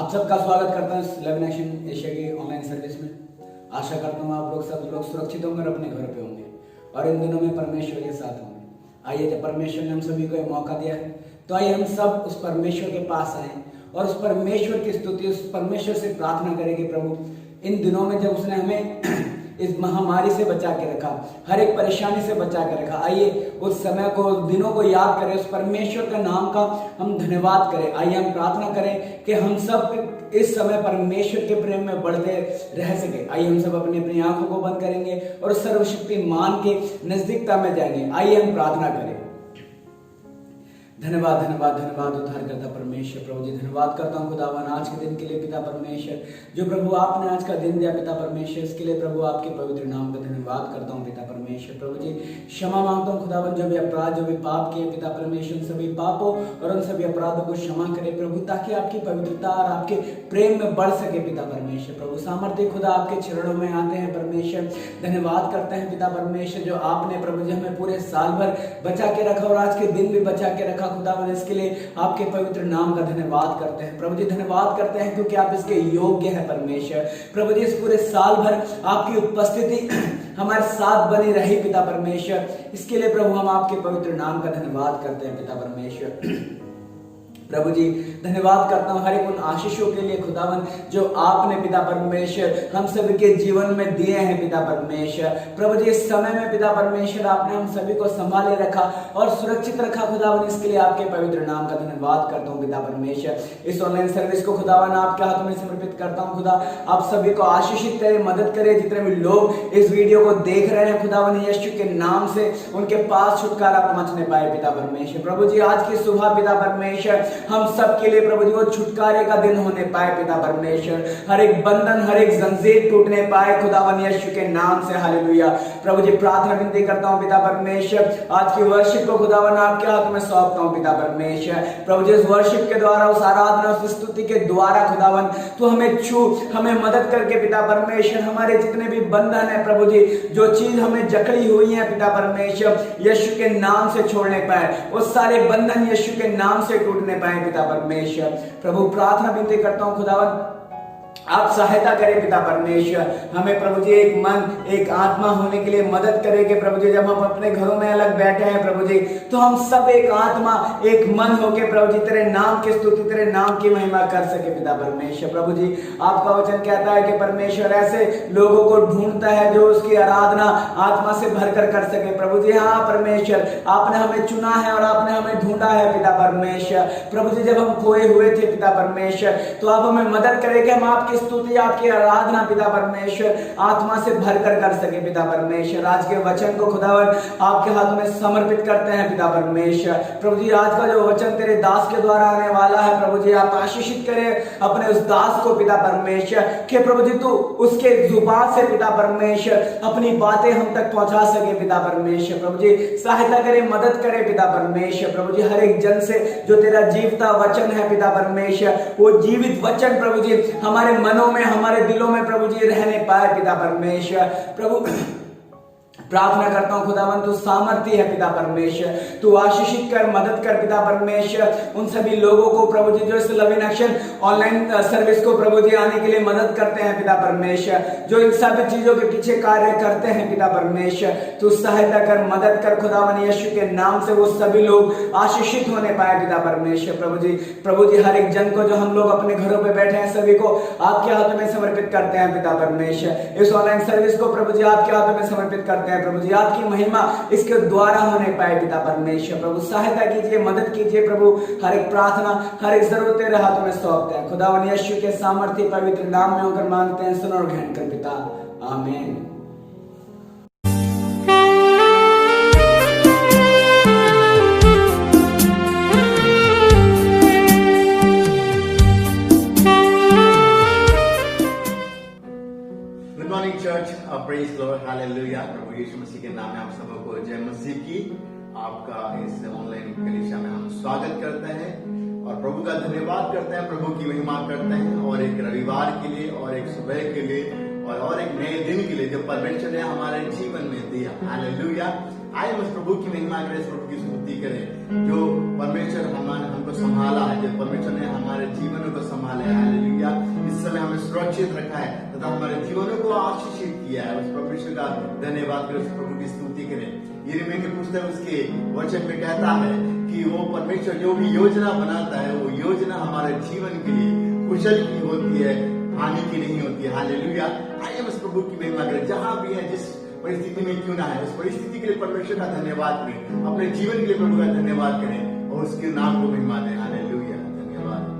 आप सबका स्वागत करता हूँ इस लेवन एक्शन एशिया की ऑनलाइन सर्विस में। आशा करता हूँ आप लोग सब लोग सुरक्षित होंगे और अपने घर पे होंगे और इन दिनों में परमेश्वर के साथ होंगे। आइए, जब परमेश्वर ने हम सभी को एक मौका दिया है तो आइए हम सब उस परमेश्वर के पास आए और उस परमेश्वर की स्तुति, उस परमेश्वर से प्रार्थना करें कि प्रभु इन दिनों में जब उसने हमें इस महामारी से बचा के रखा, हर एक परेशानी से बचा के रखा, आइए उस समय को, उस दिनों को याद करें, उस परमेश्वर का नाम का हम धन्यवाद करें। आइए हम प्रार्थना करें कि हम सब इस समय परमेश्वर के प्रेम में बढ़ते रह सके। आइए हम सब अपनी अपनी आंखों को बंद करेंगे और सर्वशक्तिमान के नजदीकता में जाएंगे। आइए हम प्रार्थना करें। धन्यवाद धन्यवाद धन्यवाद उद्धार करता परमेश्वर। प्रभु जी धन्यवाद करता हूँ खुदावन आज के दिन के लिए पिता परमेश्वर, जो प्रभु आपने आज का दिन दिया पिता परमेश्वर, इसके लिए प्रभु आपके पवित्र नाम का धन्यवाद करता हूँ पिता परमेश्वर। प्रभु जी क्षमा मांगता हूँ खुदावन, जो भी अपराध, जो भी पाप किए पिता परमेश्वर, सभी पापों और उन सभी अपराधों को क्षमा करे प्रभु, ताकि आपकी पवित्रता और आपके प्रेम में बढ़ सके पिता परमेश्वर। प्रभु सामर्थ्य खुदा आपके चरणों में आते हैं परमेश्वर, धन्यवाद करते हैं पिता परमेश्वर, जो आपने प्रभु जी हमें पूरे साल भर बचा के रखा और आज के दिन भी बचा के रखा खुदावन, इसके लिए आपके पवित्र नाम का धन्यवाद करते हैं प्रभु जी। धन्यवाद करते हैं क्योंकि आप इसके योग्य हैं परमेश्वर। प्रभु जी इस पूरे साल भर आपकी उपस्थिति हमारे साथ बनी रही पिता परमेश्वर, इसके लिए प्रभु हम आपके पवित्र नाम का धन्यवाद करते हैं पिता परमेश्वर। प्रभु जी धन्यवाद करता हूँ हर एक उन आशीषों के लिए खुदावन, जो आपने पिता परमेश्वर हम सभी के जीवन में दिए हैं पिता परमेश्वर। प्रभु जी इस समय में पिता परमेश्वर आपने हम सभी को संभाले रखा और सुरक्षित रखा खुदावन, इसके लिए आपके पवित्र नाम का धन्यवाद करता हूँ पिता परमेश्वर। इस ऑनलाइन सर्विस को खुदावन आपके हाथों में समर्पित करता हूँ खुदा, आप सभी को आशीषित करे, मदद करे। जितने भी लोग इस वीडियो को देख रहे हैं खुदावन, यीशु के नाम से उनके पास छुटकारा पहुंचने पाए पिता परमेश्वर। प्रभु जी आज की सुबह पिता परमेश्वर हम सब के लिए प्रभु जी वो छुटकारे का दिन होने पाए पिता परमेश्वर, हर एक बंधन, हर एक जंजीर टूटने पाए खुदावन यीशु के नाम से। हालेलुया। प्रभु जी प्रार्थना विनती करता हूं पिता परमेश्वर, आज की वर्शिप को खुदावन आपके हाथ में सौंपता हूं पिता परमेश्वर। प्रभु जी इस वर्शिप के द्वारा, उस आराधना, उस स्तुति के द्वारा खुदावन तो हमें छू, हमें मदद करके पिता परमेश्वर, हमारे जितने भी बंधन है प्रभु जी, जो चीज हमें जकड़ी हुई है पिता परमेश्वर, यीशु के नाम से छोड़ने पाए, वो सारे बंधन यीशु के नाम से टूटने पाए पिता परमेश्वर। प्रभु प्रार्थना विनती करता हूं खुदावन आप सहायता करें पिता परमेश्वर, हमें प्रभु जी एक मन, एक आत्मा होने के लिए मदद करें कि प्रभु जी जब हम अपने घरों में अलग बैठे हैं प्रभु जी, तो हम सब एक आत्मा, एक मन होके प्रभु जी तेरे नाम की स्तुति, तेरे नाम की महिमा कर सके पिता परमेश्वर। प्रभु जी आपका वचन कहता है कि परमेश्वर ऐसे लोगों को ढूंढता है जो उसकी आराधना आत्मा से भरकर कर सके। प्रभु जी हाँ परमेश्वर, आपने हमें चुना है और आपने हमें ढूंढा है पिता परमेश्वर। प्रभु जी जब हम खोए हुए थे पिता परमेश्वर, तो आप हमें मदद करें कि हम आपकी स्तुति, आपकी आराधना पिता परमेश्वर आत्मा से भरकर कर सके पिता परमेश्वर। आज के वचन को खुदावन आपके हाथों में समर्पित करते हैं पिता परमेश्वर। प्रभु जी आज का जो वचन तेरे दास के द्वारा आने वाला है प्रभु जी, आप आशीषित करें अपने उस दास को पिता परमेश्वर, कि प्रभु जी तू उसके जुबान से पिता परमेश्वर अपनी बातें हम तक पहुंचा सके पिता परमेश्वर। प्रभु जी सहायता करे, मदद करे पिता परमेश्वर। प्रभु जी हर एक जन से जो तेरा जीवता वचन है पिता परमेश्वर, वो जीवित वचन प्रभु जी हमारे मनों में, हमारे दिलों में प्रभु जी रहने पाए पिता परमेश्वर। प्रभु प्रार्थना करता हूं खुदावन तू सामर्थ्य है पिता परमेश्वर, तू आशीषित कर, मदद कर पिता परमेश्वर उन सभी लोगों को प्रभु जी जो इस love in action online service को प्रभु जी आने के लिए मदद करते हैं पिता परमेश्वर, जो इन सभी चीजों के पीछे कार्य करते हैं पिता परमेश्वर, तू सहायता कर, मदद कर खुदावन यीशु के नाम से वो सभी लोग आशीषित होने पाए पिता परमेश्वर। प्रभु जी हर एक जन को जो हम लोग अपने घरों पे बैठे हैं सभी को आपके हाथों में समर्पित करते हैं पिता परमेश्वर। इस ऑनलाइन सर्विस को प्रभु जी आपके हाथों में समर्पित करते हैं प्रभु जी, आपकी महिमा इसके द्वारा होने पाए पिता परमेश्वर। प्रभु सहायता कीजिए, मदद कीजिए प्रभु, हर एक प्रार्थना, हर एक जरूरत तेरे हाथों में सौंपते हैं खुदावन यीशु के सामर्थ्य पवित्र नाम में होकर मांगते हैं, सुन और ग्रहण कर पिता, आमीन। Praise Lord, hallelujah. प्रभु यीशु मसीह के नाम में आप सबको जय मसीह की। आपका इस ऑनलाइन कलीसिया में हम स्वागत करते हैं और प्रभु का धन्यवाद करते हैं, प्रभु की महिमा करते हैं, और एक रविवार के लिए, और एक सुबह के लिए, और एक नए दिन के लिए जो परमेश्वर ने हमारे जीवन में दिया। हालेलुया। आइए उस प्रभु की महिमा करें, इस प्रभु की स्तुति करें जो परमेश्वर हमको संभाला है, जो परमेश्वर ने हमारे जीवनों को संभाला है। हालेलुया। इस समय हमें सुरक्षित रखा है तथा हमारे जीवनों को आशीषित किया है। उस परमेश्वर का धन्यवाद करें, उस प्रभु की स्तुति करें। यिर्मयाह की पुस्तक उसके वचन में कहता है कि वो परमेश्वर जो भी योजना बनाता है वो योजना हमारे जीवन के लिए कुशल की होती है, हानि की नहीं होती है। हालेलुया। आइए उस प्रभु की महिमा करें, जहां भी है, जिस परिस्थिति में क्यों ना है, उस परिस्थिति के लिए परमेश्वर का धन्यवाद करें, अपने जीवन के लिए प्रभु का धन्यवाद करें और उसके नाम को महिमा दें। हालेलुया। धन्यवाद।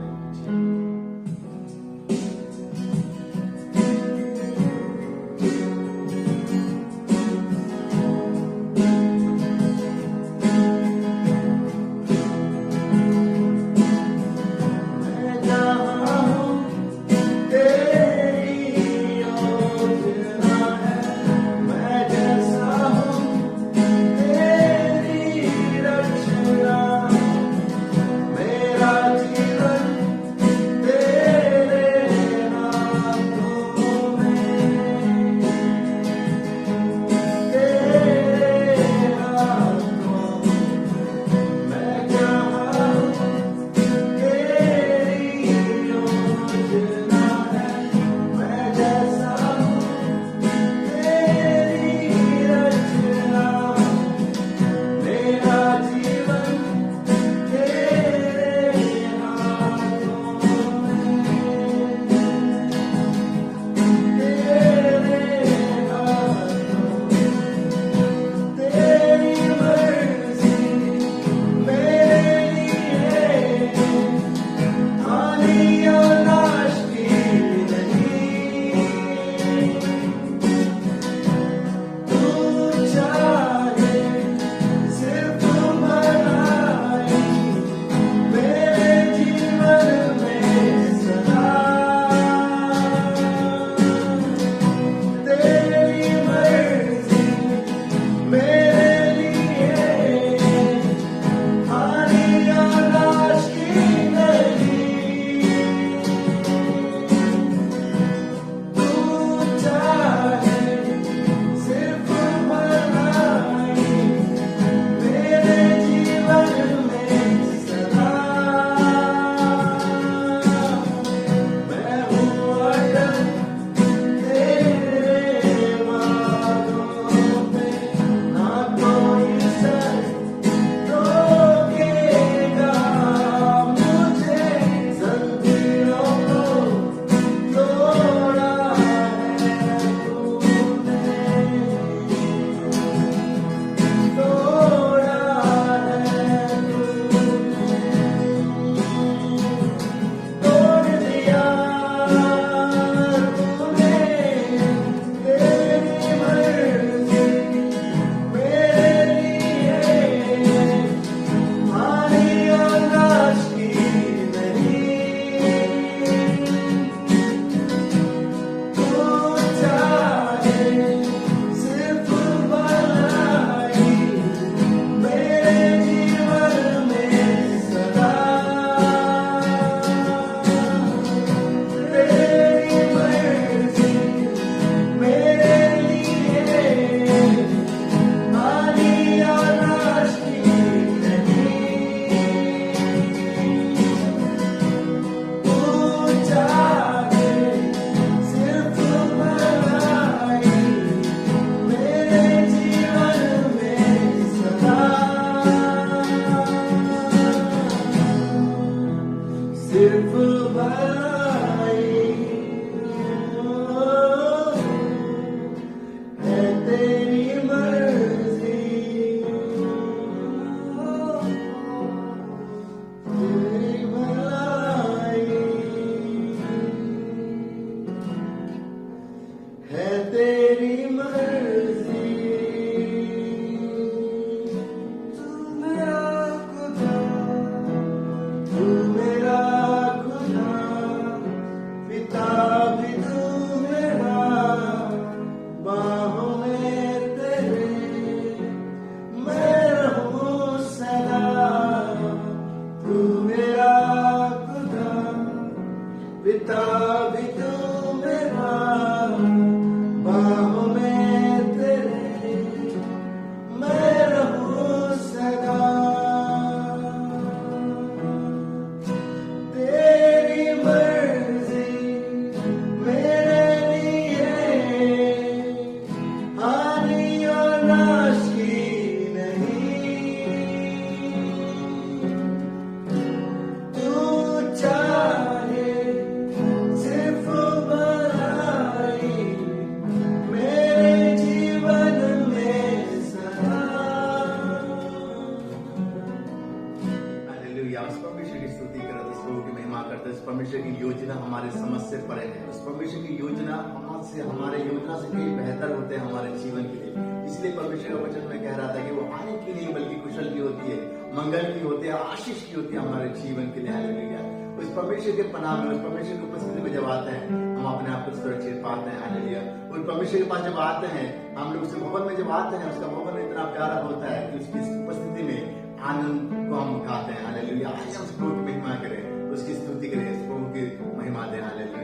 से परे है। उस परमेश्वर की योजना हमसे, हमारे योजना से कहीं बेहतर होते हैं हमारे जीवन के लिए। इसलिए परमेश्वर का वचन में कह रहा था कि वो हानि की नहीं बल्कि कुशल की होती है, मंगल की होती है, आशीष की होती है हमारे जीवन के लिए। हालेलुया। उस परमेश्वर के पनाह में, उस परमेश्वर की उपस्थिति में जब आते हैं, हम अपने आप को सुरक्षित पाते हैं। हालेलुया। उस परमेश्वर के पास जब आते हैं, हम लोग उस भवन में जब आते हैं, उसका भवन इतना प्यारा होता है कि उसकी उपस्थिति में आनंद को हम उठाते हैं। हालेलुया। आइए हम उस प्रभु की महिमा करें, उसकी स्तुति करें, उस प्रभु की महिमा दें। हालेलुया।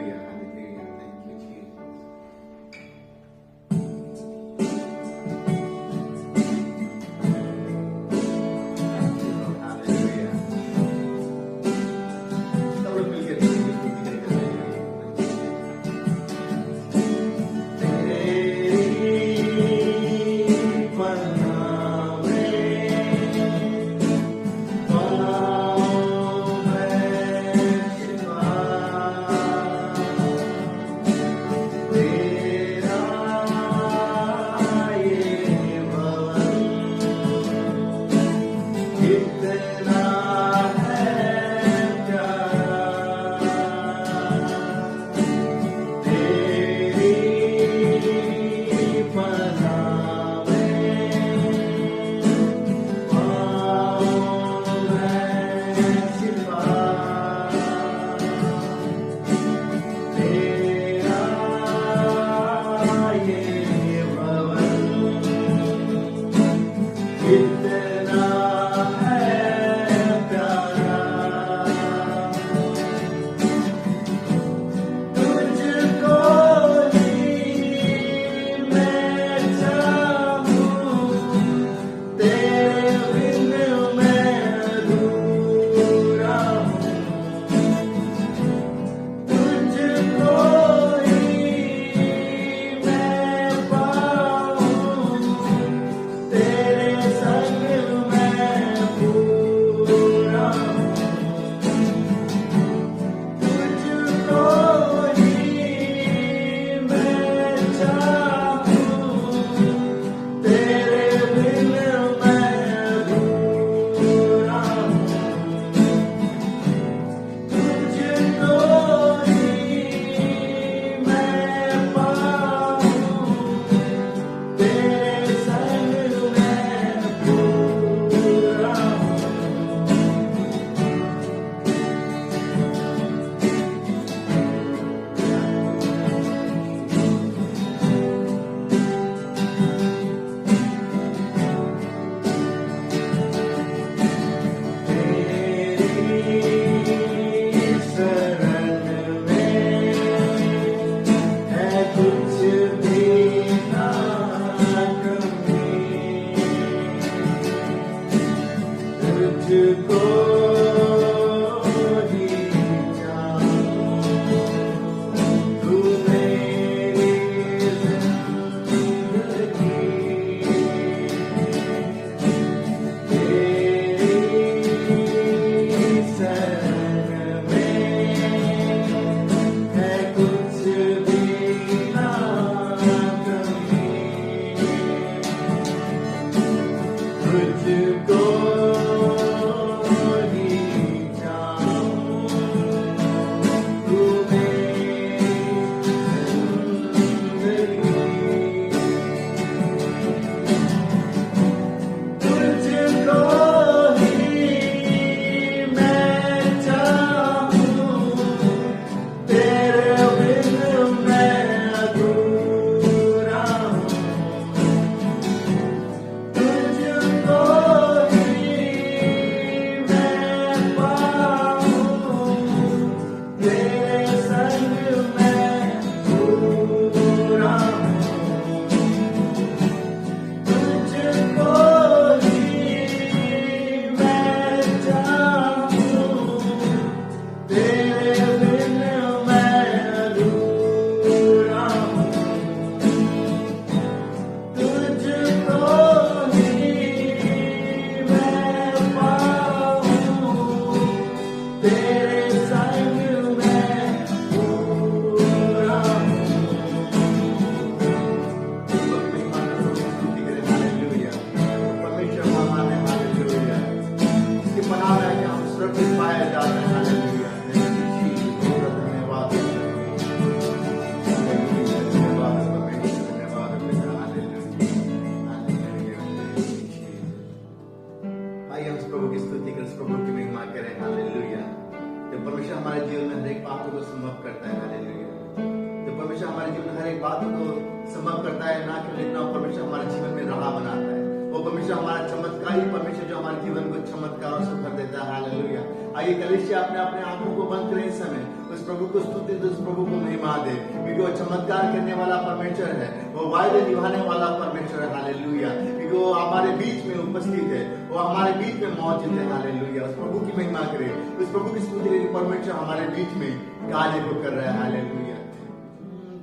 परमेश्वर हमारे जीवन में हर एक बात को संभव करता है, ना केवल इतना परमेश्वर हमारे जीवन में राह बनाता है। वो परमेश्वर हमारा चमत्कारी परमेश्वर जो हमारे जीवन को चमत्कार से भर देता है। हालेलुया। आइए कलीसिया अपने अपने आंखों को बंद करें इस समय, उस प्रभु को स्तुति दे, उस प्रभु को महिमा दे, क्योंकि वो चमत्कार करने वाला परमेश्वर है, वो वायदे निभाने वाला परमेश्वर है। हालेलुया। क्योंकि वो हमारे बीच में उपस्थित है, वो हमारे बीच में मौजूद है। हालेलुया। उस प्रभु की महिमा करे, उस प्रभु की स्तुति करे, परमेश्वर हमारे बीच में कार्य को कर रहा है। हालेलुया।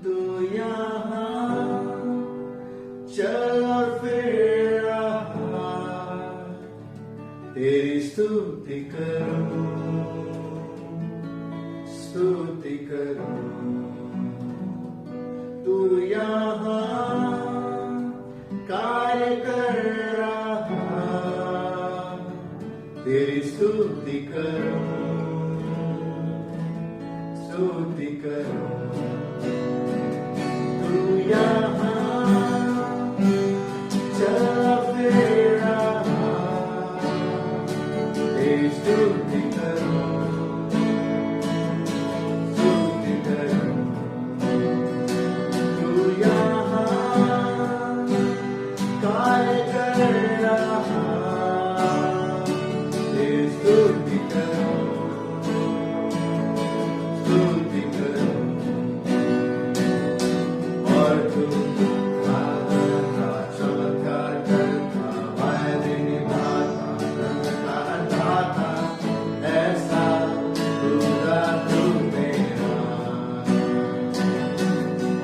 तू यहाँ चल और फिर रहा, तेरी स्तुति करूं, स्तुति करूं। तू यहाँ कार्य कर रहा, तेरी स्तुति करूं, स्तुति करूं। तू यहाँ चल फिर रहा, तेरी स्तुति करूं, स्तुति करूं। तू यहाँ कार्य कर रहा, तेरी स्तुति करूं, स्तुति करूं। और तू चमत्कार करता, वायदे निभाता, का हटाता, ऐसा खुदा तू मेरा।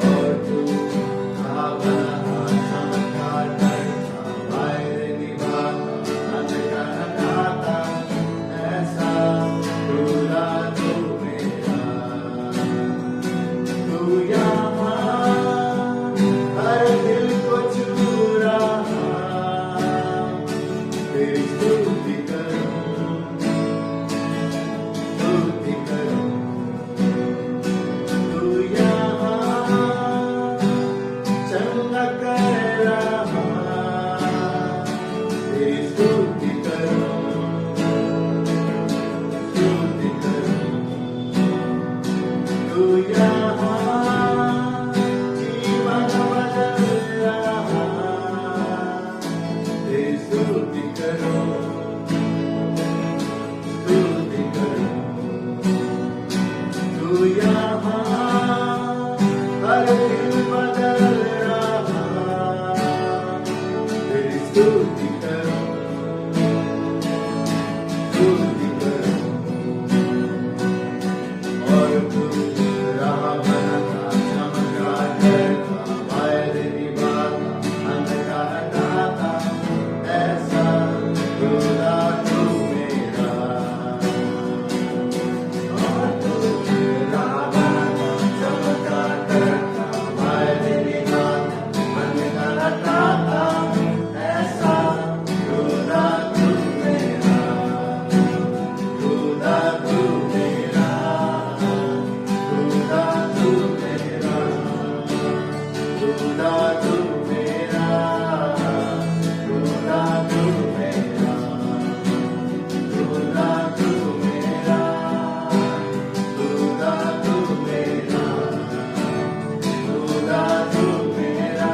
और तू चमत्कार करता, वायदे निभाता, का हटाता, ऐसा खुदा तू मेरा। तू यहाँ हर दिल को छू रहा, तेरी स्तुति करूं, स्तुति करूं। तू यहाँ चंगा कर रहा, तेरी स्तुति करूं, स्तुति करूं। तू यहाँ जीवन बदल रहा, तेरी स्तुति करूं, स्तुति करूं। तू यहाँ हर दिल बदल रहा, तेरी स्तुति करूं, स्तुति करूं। और तू राह बनाता, चमत्कार करता, वायदे निभाता, अंधकार हटाता, ऐसा खुदा तू मेरा। और तू राह बनाता, चमत्कार करता, वायदे निभाता, अंधकार हटाता, ऐसा खुदा तू मेरा, खुदा तू मेरा, खुदा तू मेरा, खुदा तू मेरा, खुदा तू मेरा, खुदा तू मेरा, खुदा तू मेरा, खुदा तू मेरा।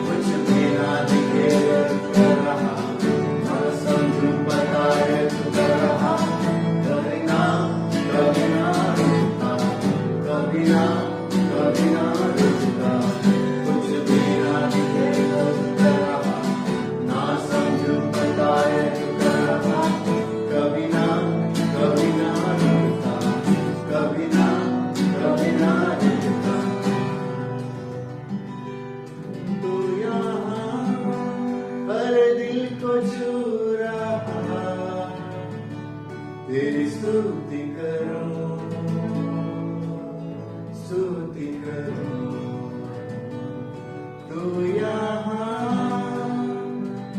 कुछ बिना दिखे कर रहा, और समझू बताए तू कर रहा, कभी ना रुकता, कभी ना रुकता। कुछ बिना दिखे कर रहा, ना समझू बताए तू कर रहा, कभी ना रुकता, कभी ना रुकता। तू यहाँ हर दिल को छू रहा, तेरी स्तुति करूं, स्तुति करूं। तू यहाँ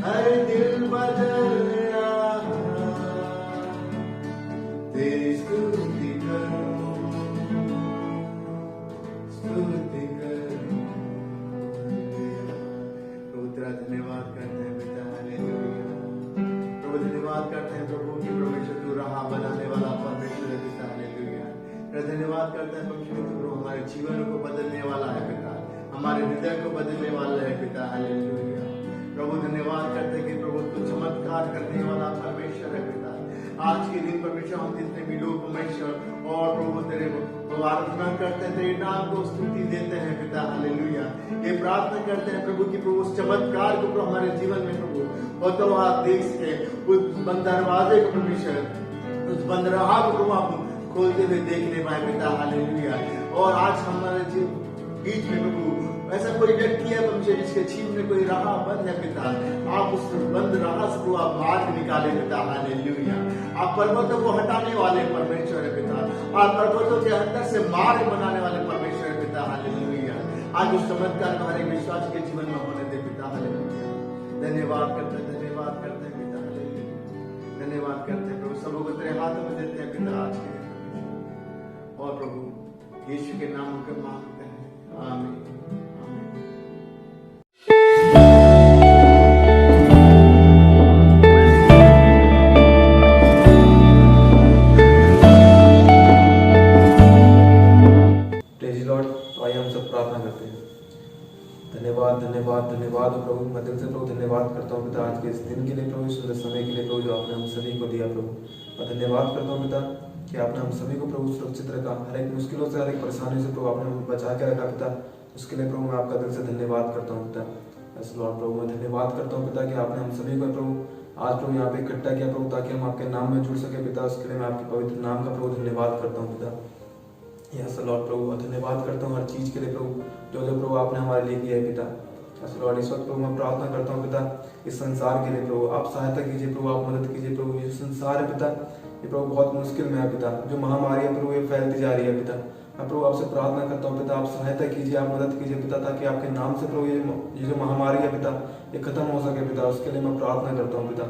हर दिल बदल रहा, तेरी स्तुति करूं, स्तुति करूं। प्रभु तेरा धन्यवाद करते हैं पिता, हालेलुया। प्रभु धन्यवाद करते हैं प्रभु की परमेश्वर तू राह बनाने वाला परमेश्वर है पिता, हालेलुया। धन्यवाद करते हैं परमेश्वर तू प्रभु हमारे जीवन को बदलने वाला है पिता, हमारे हृदय को बदलने वाला है पिता, हालेलुया। प्रभु धन्यवाद करते हैं कि प्रभु तू चमत्कार करने वाला परमेश्वर है पिता। आज के दिन परमेश्वर हम जितने भी लोग परमेश्वर और प्रभु तेरे को आराधना करते हैं, तेरे नाम को स्तुति देते हैं पिता, हालेलुया। ये प्रार्थना करते हैं प्रभु की प्रभु उस चमत्कार को प्रभु हमारे जीवन में प्रभु और तो आप देख सके उस बंद दरवाजे को परमेश्वर, उस बंद राह को प्रभु आप खोलते हुए देखने पाए पिता, हालेलुया। और आज हमारे बीच में प्रभु ऐसा कोई व्यक्ति है परमेश्वर जिसके जीवन में कोई राह बंद है पिता, आप उस बंद राह से प्रभु आप मार्ग निकाले पिता, हालेलुया। आप पर्वतों को हटाने वाले परमेश्वर है पिता, आप पर्वतों के अंदर से मार्ग बनाने वाले परमेश्वर है पिता, हालेलुया। आज उस चमत्कार हमारे विश्वास के जीवन में होने दे पिता, हालेलुया। धन्यवाद करते हैं पिता, हालेलुया। धन्यवाद करते हैं प्रभु, सबों को तेरे हाथों में देते हैं पिता आज के दिन। और प्रभु यीशु के नाम को मांगते हैं, आमीन। धन्यवाद प्रभु, मैं दिल से प्रभु धन्यवाद करता हूँ पिता आज के इस दिन के लिए प्रभु, सुंदर समय के लिए प्रभु जो आपने हम सभी को दिया प्रभु। मैं धन्यवाद करता हूँ पिता कि आपने हम सभी को प्रभु सुरक्षित रखा, हर एक मुश्किलों से हर एक परेशानी से प्रभु आपने हमें बचा के रखा पिता, उसके लिए प्रभु मैं आपका दिल से धन्यवाद करता हूँ पिता। यस लॉर्ड प्रभु, मैं धन्यवाद करता हूँ पिता कि आपने हम सभी को प्रभु आज प्रभु यहाँ पे इकट्ठा किया प्रभु ताकि हम आपके नाम में जुड़ सके पिता, उसके लिए मैं आपके पवित्र नाम का प्रभु धन्यवाद करता हूँ पिता। यस लॉर्ड प्रभु, मैं धन्यवाद करता हूँ हर चीज के लिए प्रभु जो जो प्रभु आपने हमारे लिए किया है पिता। यस लॉर्ड, इस वक्त प्रभु मैं प्रार्थना करता हूँ पिता इस संसार के लिए प्रभु आप सहायता कीजिए प्रभु, आप मदद कीजिए प्रभु। ये संसार है पिता, ये प्रभु बहुत मुश्किल में है पिता, जो महामारी है प्रभु ये फैलती जा रही है पिता। मैं प्रभु आपसे प्रार्थना करता हूँ पिता, आप सहायता कीजिए, आप मदद कीजिए पिता, ताकि आपके नाम से प्रभु ये जो महामारी है पिता ये खत्म हो सके पिता, उसके लिए मैं प्रार्थना करता हूँ पिता।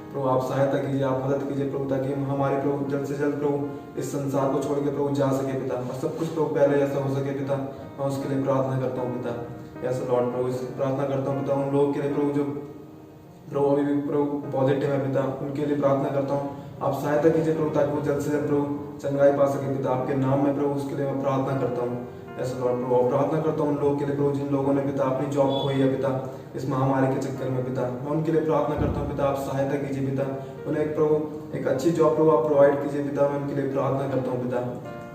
प्रभु आप सहायता कीजिए, आप मदद कीजिए प्रभु, ताकि महामारी प्रभु जल्द से जल्द प्रभु इस संसार को छोड़ के प्रभु जा सके पिता, और सब कुछ प्रभु पहले ऐसा हो सके पिता। मैं उसके लिए प्रार्थना करता हूँ पिता। ऐसा लॉर्ड प्रभु इस प्रार्थना करता हूँ पिता उन लोगों के लिए प्रभु जो प्रभु अभी भी प्रभु पॉजिटिव है पिता, उनके लिए प्रार्थना करता हूँ, आप सहायता कीजिए प्रभु ताकि वो जल्द से जल्द प्रभु चंगाई पा सके पिता आपके नाम में प्रभु, उसके लिए मैं प्रार्थना करता हूँ। ऐसा लॉर्ड प्रभु और प्रार्थना करता हूँ उन लोगों के लिए प्रभु जिन लोगों ने पिता अपनी जॉब खोई है पिता इस महामारी के चक्कर में पिता, मैं उनके लिए प्रार्थना करता हूँ पिता, आप सहायता कीजिए पिता, उन्हें एक प्रभु एक अच्छी जॉब प्रभु आप प्रोवाइड कीजिए पिता, मैं उनके लिए प्रार्थना करता हूँ पिता।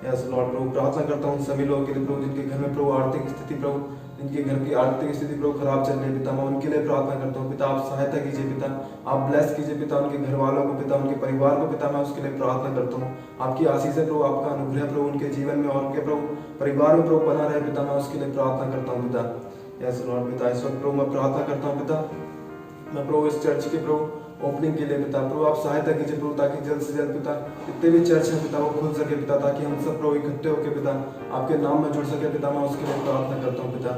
यस लॉर्ड प्रभु, प्रार्थना करता हूँ सभी लोगों के लिए प्रभु जिनके घर में प्रभु आर्थिक स्थिति प्रभु जिनके घर की आर्थिक स्थिति प्रभु खराब चल रही है पिता, मैं उनके लिए प्रार्थना करता हूँ पिता, आप सहायता कीजिए पिता, आप ब्लेस कीजिए पिता उनके घर वालों को पिता, उनके परिवार को पिता, मैं उसके लिए प्रार्थना करता हूँ। आपकी आशीष है प्रभु, आपका अनुग्रह प्रभु उनके जीवन में और उनके प्रभु परिवार में प्रभु बना रहे पिता, मैं उसके लिए प्रार्थना करता हूँ पिता। यस लॉर्ड पिता, इस वक्त प्रभु मैं प्रार्थना करता हूँ पिता, मैं प्रभु इस चर्च के प्रभु ओपनिंग के लिए पिता प्रभु आप सहायता कीजिए प्रभु, ताकि जल्द से जल्द पिता जितने भी चर्च है पिता वो खुल सके पिता, ताकि हम सब प्रभु इकट्ठे होकर पिता आपके नाम में जुड़ सके पिता, मैं उसके लिए प्रार्थना करता हूँ पिता।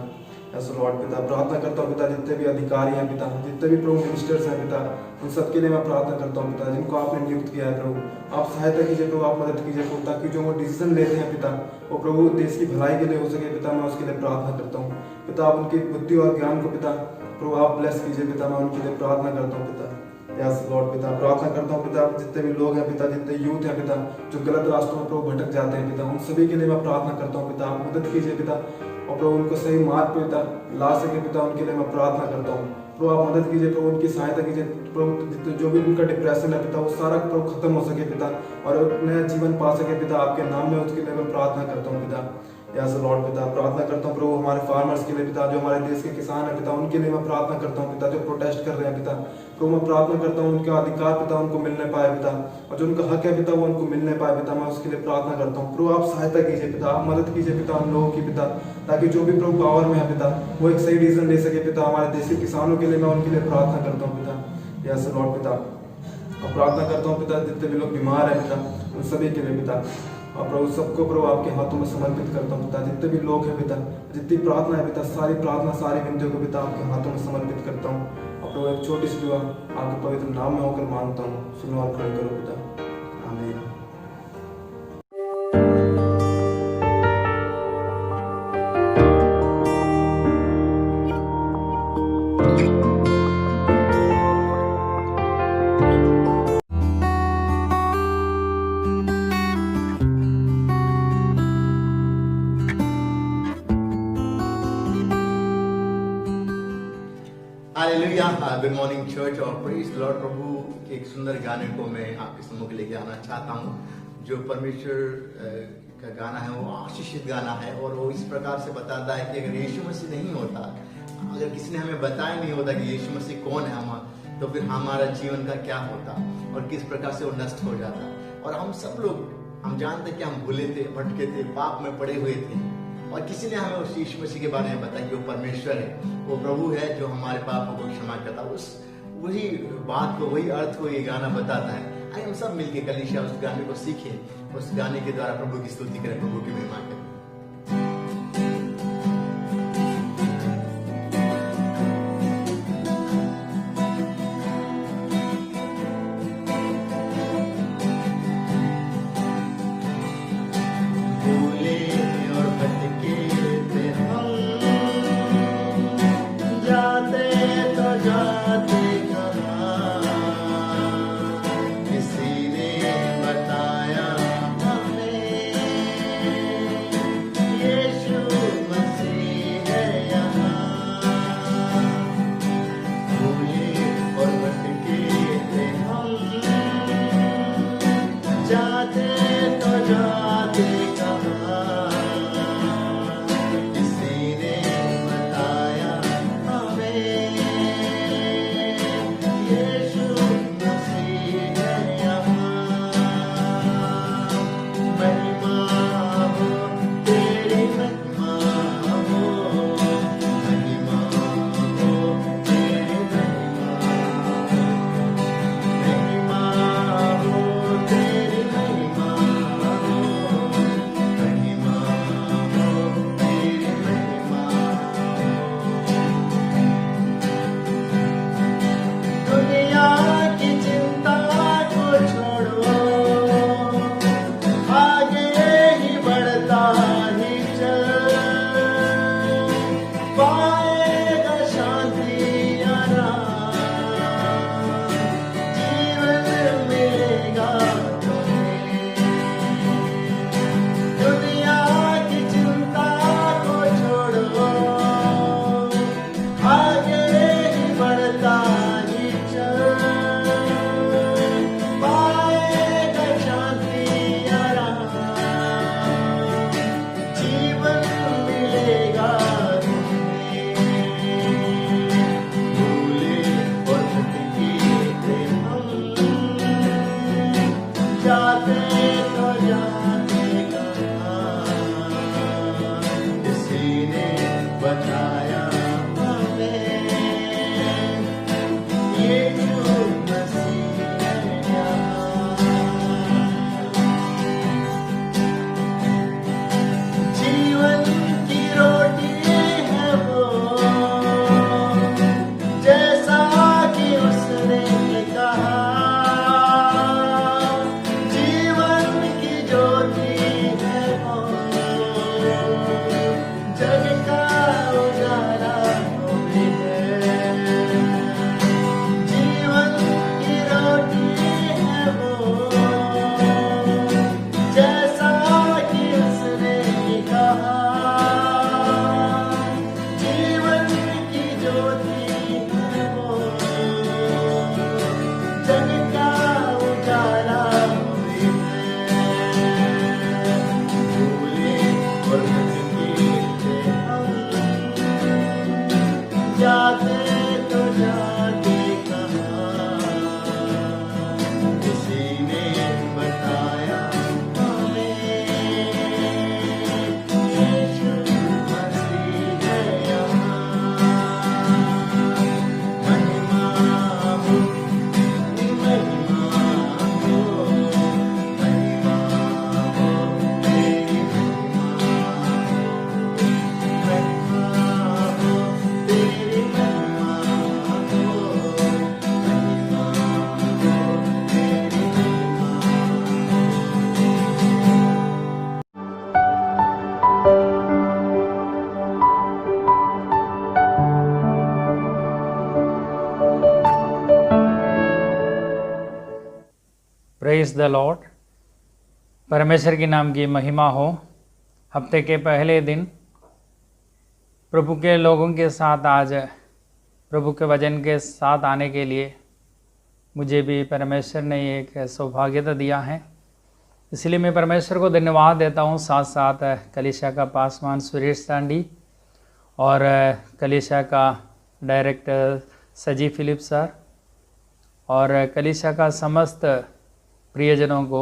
यस लॉर्ड पिता, प्रार्थना करता हूँ पिता जितने भी अधिकारी हैं पिता, जितने भी प्रभु मिनिस्टर्स हैं पिता, उन सबके लिए मैं प्रार्थना करता हूँ पिता जिनको आपने नियुक्त किया है प्रभु, आप सहायता कीजिए प्रभु, आप मदद कीजिए प्रभु, ताकि जो वो डिसीजन लेते हैं पिता वो प्रभु देश की भलाई के लिए हो सके पिता, मैं उसके लिए प्रार्थना करता हूँ पिता, आप उनकी बुद्धि और ज्ञान को पिता प्रभु आप ब्लेस कीजिए पिता, मैं उनके लिए प्रार्थना करता हूँ पिता। यस लॉर्ड पिता, प्रार्थना करता हूँ पिता जितने भी लोग हैं पिता, जितने यूथ हैं पिता जो गलत रास्तों में प्रभु भटक जाते हैं पिता, उन सभी के लिए मैं प्रार्थना करता हूँ पिता, आप मदद कीजिए पिता और प्रभु उनको सही मार्ग पे पिता ला सके पिता, उनके लिए मैं प्रार्थना करता हूँ प्रभु, आप मदद कीजिए प्रभु, उनकी सहायता कीजिए प्रभु, जो भी उनका डिप्रेशन है पिता वो सारा प्रभु खत्म हो सके पिता और नया जीवन पा सके पिता आपके नाम में, उसके लिए मैं प्रार्थना करता हूँ पिता। यस लॉर्ड पिता, प्रार्थना करता हूँ प्रभु हमारे फार्मर्स के लिए पिता, जो हमारे देश के किसान है पिता उनके लिए मैं प्रार्थना करता हूँ पिता, जो प्रोटेस्ट कर रहे हैं पिता प्रभु मैं प्रार्थना करता हूँ उनका अधिकार पिता उनको मिलने पाए पिता, और जो उनका हक है पिता वो उनको मिलने पाए पिता, मैं उसके लिए प्रार्थना करता हूँ प्रभु, आप सहायता कीजिए पिता, आप मदद कीजिए पिता उन लोगों की पिता, ताकि जो भी प्रभु पावर में है पिता वो एक सही डिसीजन ले सके पिता, हमारे देश के किसानों के लिए मैं उनके लिए प्रार्थना करता हूँ पिता। यस लॉर्ड पिता, और प्रार्थना करता हूँ पिता जितने भी लोग बीमार हैं पिता उन सभी के लिए पिता, और प्रभु सबको प्रभु आपके हाथों में समर्पित करता हूँ पिता। जितने भी लोग हैं पिता, जितनी प्रार्थना है पिता, सारी प्रार्थना सारी विनतियों को पिता आपके हाथों में समर्पित करता हूँ। और प्रभु एक छोटी सी दुआ आपके पवित्र नाम में होकर मांगता हूँ, सुनो और ग्रहण करो पिता, आमीन। हालेलुया, गुड मॉर्निंग चर्च और प्रेज लॉर्ड। प्रभु के एक सुंदर गाने को मैं आपके सम्मुख लेके आना चाहता हूँ, जो परमेश्वर का गाना है, वो आशीषित गाना है। और वो इस प्रकार से बताता है कि अगर यीशु मसीह नहीं होता, अगर किसी ने हमें बताया नहीं होता कि यीशु मसीह कौन है, हम तो फिर हमारा जीवन का क्या होता और किस प्रकार से वो नष्ट हो जाता। और हम सब लोग हम जानते कि हम भूले थे, भटके थे, पाप में पड़े हुए थे, और किसी ने हमें उस यीशु मसीह के बारे में बताया कि वो परमेश्वर है, वो प्रभु है जो हमारे पापों को क्षमा करता। उस वही बात को, वही अर्थ को ये गाना बताता है। आइए हम सब मिलके कलीसिया उस गाने को सीखें, उस गाने के द्वारा प्रभु की स्तुति करें, प्रभु की महिमा करें। जग का उजाला प्रेज द लॉर्ड। परमेश्वर के नाम की महिमा हो। हफ्ते के पहले दिन प्रभु के लोगों के साथ आज प्रभु के वचन के साथ आने के लिए मुझे भी परमेश्वर ने एक सौभाग्यता दिया है, इसलिए मैं परमेश्वर को धन्यवाद देता हूँ। साथ साथ कलीसिया का पासवान सुरेश तांडी और कलीसिया का डायरेक्टर सजी फिलिप सर और कलीसिया का समस्त प्रियजनों को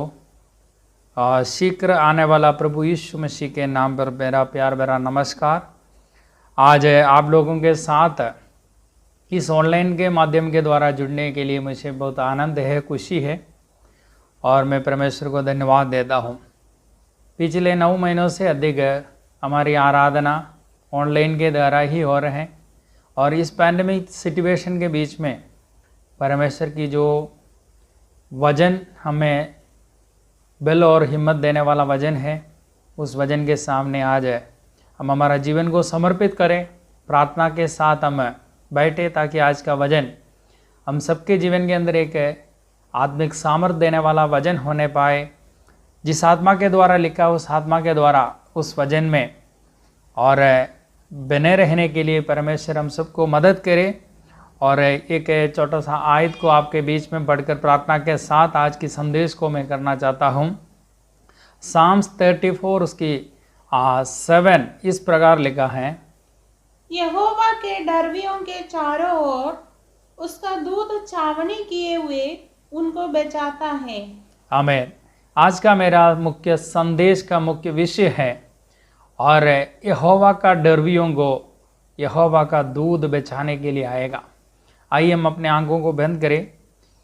शीघ्र आने वाला प्रभु यीशु मसीह के नाम पर मेरा प्यार भरा नमस्कार। आज आप लोगों के साथ इस ऑनलाइन के माध्यम के द्वारा जुड़ने के लिए मुझे बहुत आनंद है, खुशी है और मैं परमेश्वर को धन्यवाद देता हूँ। पिछले 9 महीनों से अधिक हमारी आराधना ऑनलाइन के द्वारा ही हो रहे हैं और इस पैंडेमिक सिचुएशन के बीच में परमेश्वर की जो वचन हमें बल और हिम्मत देने वाला वचन है, उस वचन के सामने आज हम हमारा जीवन को समर्पित करें। प्रार्थना के साथ हम बैठे ताकि आज का वचन हम सबके जीवन के अंदर एक आत्मिक सामर्थ्य देने वाला वचन होने पाए। जिस आत्मा के द्वारा लिखा, उस आत्मा के द्वारा उस वचन में और बने रहने के लिए परमेश्वर हम सबको मदद करे। और एक छोटा सा आयत को आपके बीच में पढ़कर प्रार्थना के साथ आज की संदेश को मैं करना चाहता हूँ। साम्स 34 उसकी 7 इस प्रकार लिखा है, यहोवा के डरवियों के चारों ओर उसका दूत छावनी किए हुए उनको बचाता है। आमीन। आज का मेरा मुख्य संदेश का मुख्य विषय है और यहोवा का डरवियों को यहोवा का दूत बचाने के लिए आएगा। आइए हम अपने आंखों को बंद करें,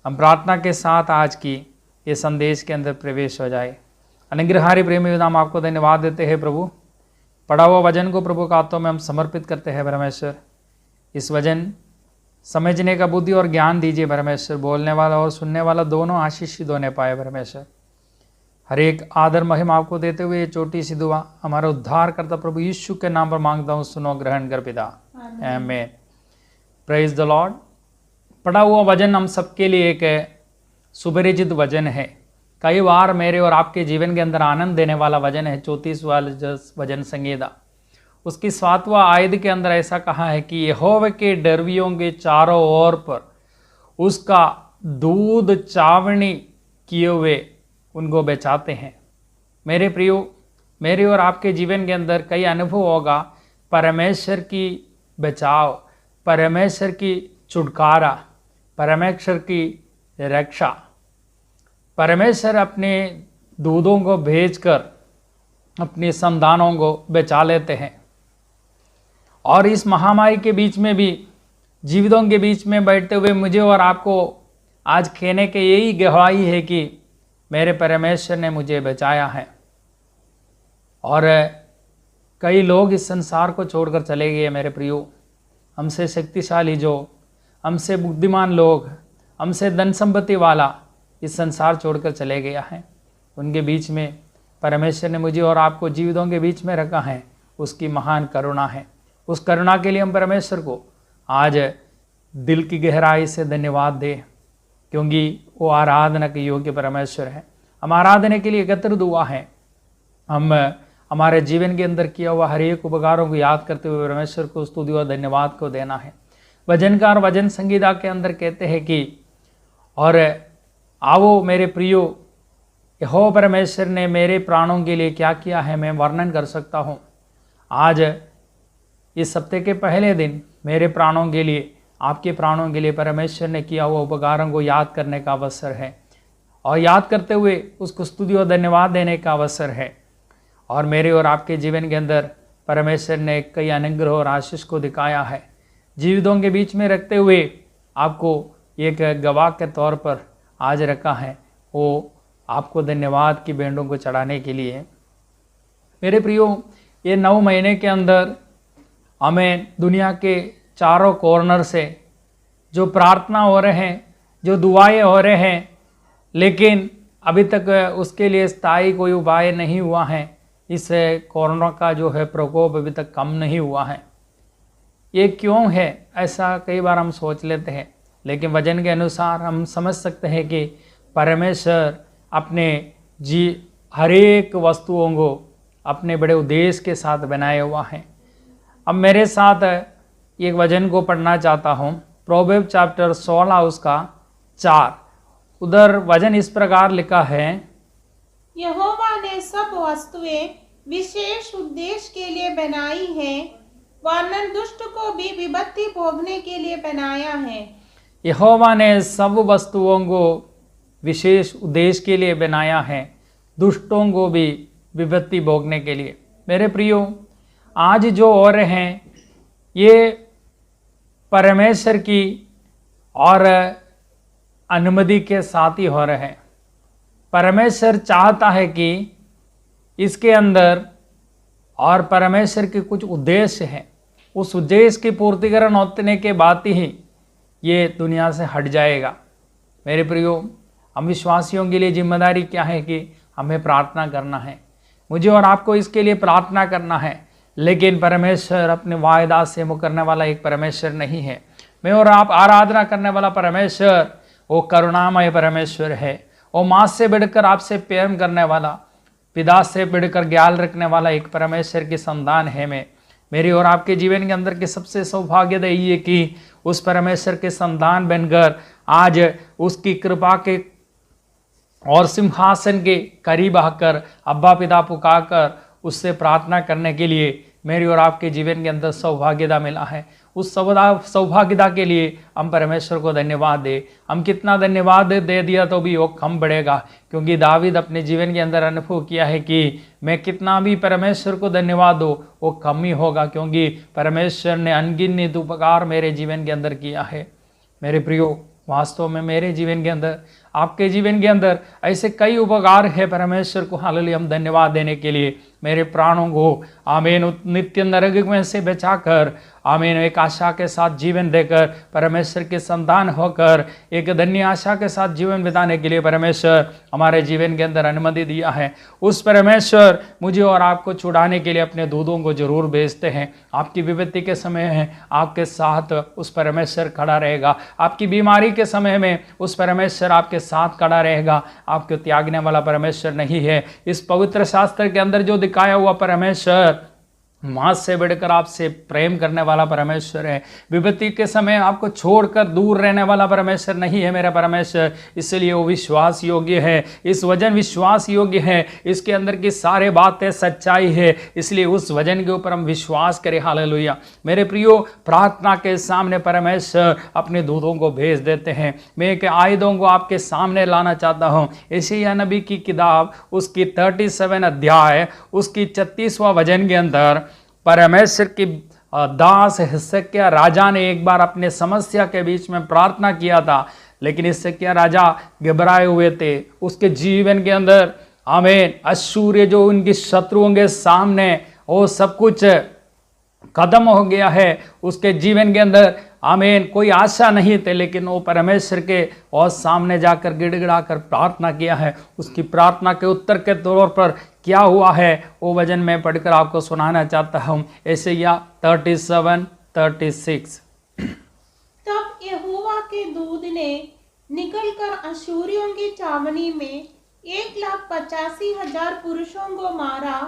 हम प्रार्थना के साथ आज की ये संदेश के अंदर प्रवेश हो जाए। अनुग्रहारी प्रेमी नाम आपको धन्यवाद देते हैं प्रभु। पढ़ा हुआ वचन को प्रभु के हाथों में हम समर्पित करते हैं परमेश्वर। इस वचन समझने का बुद्धि और ज्ञान दीजिए परमेश्वर। बोलने वाला और सुनने वाला दोनों आशीषित होने पाए परमेश्वर। हर एक आदर महिमा आपको देते हुए ये छोटी सी दुआ हमारा उद्धार करता प्रभु यीशु के नाम पर मांगता हूँ, सुनो ग्रहण कर पिता। आमीन। Praise the Lord. पढ़ा हुआ वचन हम सबके लिए एक सुपरिचित वचन है। कई बार मेरे और आपके जीवन के अंदर आनंद देने वाला वचन है। 34वां वचन संगीता उसकी 7वां आयत के अंदर ऐसा कहा है कि यहोवा के डरवियों के चारों ओर पर उसका दूत छावनी किए हुए उनको बचाते हैं। मेरे प्रियो, मेरे और आपके जीवन के अंदर कई अनुभव होगा परमेश्वर की बचाव, परमेश्वर की छुटकारा, परमेश्वर की रक्षा। परमेश्वर अपने दूतों को भेजकर अपनी संतानों को बचा लेते हैं। और इस महामारी के बीच में भी, जीवितों के बीच में बैठते हुए मुझे और आपको आज कहने के यही गवाही है कि मेरे परमेश्वर ने मुझे बचाया है। और कई लोग इस संसार को छोड़कर चले गए मेरे प्रियो। हमसे शक्तिशाली जो, हमसे बुद्धिमान लोग, हमसे धन संपत्ति वाला इस संसार छोड़कर चले गया है। उनके बीच में परमेश्वर ने मुझे और आपको जीवितों के बीच में रखा है। उसकी महान करुणा है। उस करुणा के लिए हम परमेश्वर को आज दिल की गहराई से धन्यवाद दें, क्योंकि वो आराधना के योग्य परमेश्वर है। हम आराधना के लिए एकत्रित हुआ है। हम हमारे जीवन के अंदर किया हुआ हर एक उपकारों को याद करते हुए परमेश्वर को स्तुति और धन्यवाद को देना है। वचनकार वचन संगीता के अंदर कहते हैं कि और आओ मेरे प्रियो, यहोवा परमेश्वर ने मेरे प्राणों के लिए क्या किया है मैं वर्णन कर सकता हूँ। आज इस हफ्ते के पहले दिन मेरे प्राणों के लिए, आपके प्राणों के लिए परमेश्वर ने किया हुआ उपकारों को याद करने का अवसर है और याद करते हुए उसको स्तुति और धन्यवाद देने का अवसर है। और मेरे और आपके जीवन के अंदर परमेश्वर ने कई अनुग्रह और आशीष को दिखाया है। जीवितों के बीच में रखते हुए आपको एक गवाह के तौर पर आज रखा है, वो आपको धन्यवाद की भेंटों को चढ़ाने के लिए। मेरे प्रियो, ये 9 महीने के अंदर हमें दुनिया के चारों कॉर्नर से जो प्रार्थना हो रहे हैं, जो दुआएं हो रहे हैं, लेकिन अभी तक उसके लिए स्थायी कोई उपाय नहीं हुआ है। इस कोरोना का जो है प्रकोप अभी तक कम नहीं हुआ है। ये क्यों है, ऐसा कई बार हम सोच लेते हैं, लेकिन वचन के अनुसार हम समझ सकते हैं कि परमेश्वर अपने हर एक वस्तुओं को अपने बड़े उद्देश्य के साथ बनाया हुआ है। अब मेरे साथ एक वचन को पढ़ना चाहता हूँ, प्रोवर्ब चैप्टर 16 उसका 4। उधर वचन इस प्रकार लिखा है, यहोवा ने सब वस्तुएं विशेष उद्देश्य के लिए बनाई हैं, वरन दुष्ट को भी विपत्ति भोगने के लिए बनाया है। यहोवा ने सब वस्तुओं को विशेष उद्देश्य के लिए बनाया है, दुष्टों को भी विपत्ति भोगने के लिए। मेरे प्रियो, आज जो हो रहे हैं ये परमेश्वर की और अनुमति के साथ ही हो रहे हैं। परमेश्वर चाहता है कि इसके अंदर और परमेश्वर के कुछ उद्देश्य हैं, उस उद्देश्य की पूर्तिकरण होने के बाद ही ये दुनिया से हट जाएगा। मेरे प्रियो, हम विश्वासियों के लिए जिम्मेदारी क्या है कि हमें प्रार्थना करना है, मुझे और आपको इसके लिए प्रार्थना करना है। लेकिन परमेश्वर अपने वायदा से मुकरने वाला एक परमेश्वर नहीं है। मैं और आप आराधना करने वाला परमेश्वर वो करुणामय परमेश्वर है। वो माँ से बढ़कर आपसे प्रेम करने वाला, पिता से बढ़कर ज्ञान रखने वाला एक परमेश्वर की संतान है। मेरी और आपके जीवन के अंदर के सबसे सौभाग्यदायी ये कि उस परमेश्वर के संतान बनकर आज उसकी कृपा के और सिंहासन के करीब आकर अब्बा पिता पुकारकर उससे प्रार्थना करने के लिए मेरी और आपके जीवन के अंदर सौभाग्यता मिला है। उस सौभाग्यता के लिए हम परमेश्वर को धन्यवाद दे। हम कितना धन्यवाद दे दिया तो भी वो कम बढ़ेगा, क्योंकि दावीद अपने जीवन के अंदर अनुभव किया है कि मैं कितना भी परमेश्वर को धन्यवाद दो वो कम ही होगा, क्योंकि परमेश्वर ने अनगिनत उपकार मेरे जीवन के अंदर किया है। मेरे प्रियो, वास्तव में मेरे जीवन के अंदर, आपके जीवन के अंदर ऐसे कई उपकार है परमेश्वर को हालेलुया हम धन्यवाद देने के लिए। मेरे प्राणों को आमीन नित्य नरक में से बचाकर आमीन एक आशा के साथ जीवन देकर परमेश्वर के संतान होकर एक धन्य आशा के साथ जीवन बिताने के लिए परमेश्वर हमारे जीवन के अंदर अनुमति दिया है। उस परमेश्वर मुझे और आपको छुड़ाने के लिए अपने दूतों को जरूर भेजते हैं। आपकी विपत्ति के समय है आपके साथ उस परमेश्वर खड़ा रहेगा। आपकी बीमारी के समय में उस परमेश्वर आपके साथ खड़ा रहेगा। आपको त्यागने वाला परमेश्वर नहीं है। इस पवित्र शास्त्र के अंदर जो दिखाया हुआ परमेश्वर माँ से बढ़कर आपसे प्रेम करने वाला परमेश्वर है। विपत्ति के समय आपको छोड़कर दूर रहने वाला परमेश्वर नहीं है मेरा परमेश्वर। इसलिए वो विश्वास योग्य है। इस वचन विश्वास योग्य है। इसके अंदर की सारे बातें सच्चाई है। इसलिए उस वचन के ऊपर हम विश्वास करें। हालेलुया। मेरे प्रियो, प्रार्थना के सामने परमेश्वर अपने दूतों को भेज देते हैं। मैं एक आयतों को आपके सामने लाना चाहता हूँ। यशायाह नबी की किताब उसकी 37 अध्याय उसकी 36वां वचन के अंदर परमेश्वर की दास हिजकिय्याह राजा ने एक बार अपने समस्या के बीच में प्रार्थना किया था, लेकिन हिजकिय्याह राजा घबराए हुए थे। उसके जीवन के अंदर आमीन अश्शूर जो उनकी शत्रुओं के सामने वो सब कुछ खत्म हो गया है। उसके जीवन के अंदर आमीन कोई आशा नहीं थे, लेकिन वो परमेश्वर के और सामने जाकर गिड़गिड़ा कर प्रार्थना किया है। उसकी प्रार्थना के उत्तर के तौर पर क्या हुआ है वो वचन में पढ़कर आपको सुनाना चाहता हूँ। यशायाह 37:36। तब यहोवा के दूत ने निकलकर अश्शूरियों की छावनी में 1,85,000 पुरुषों को मारा,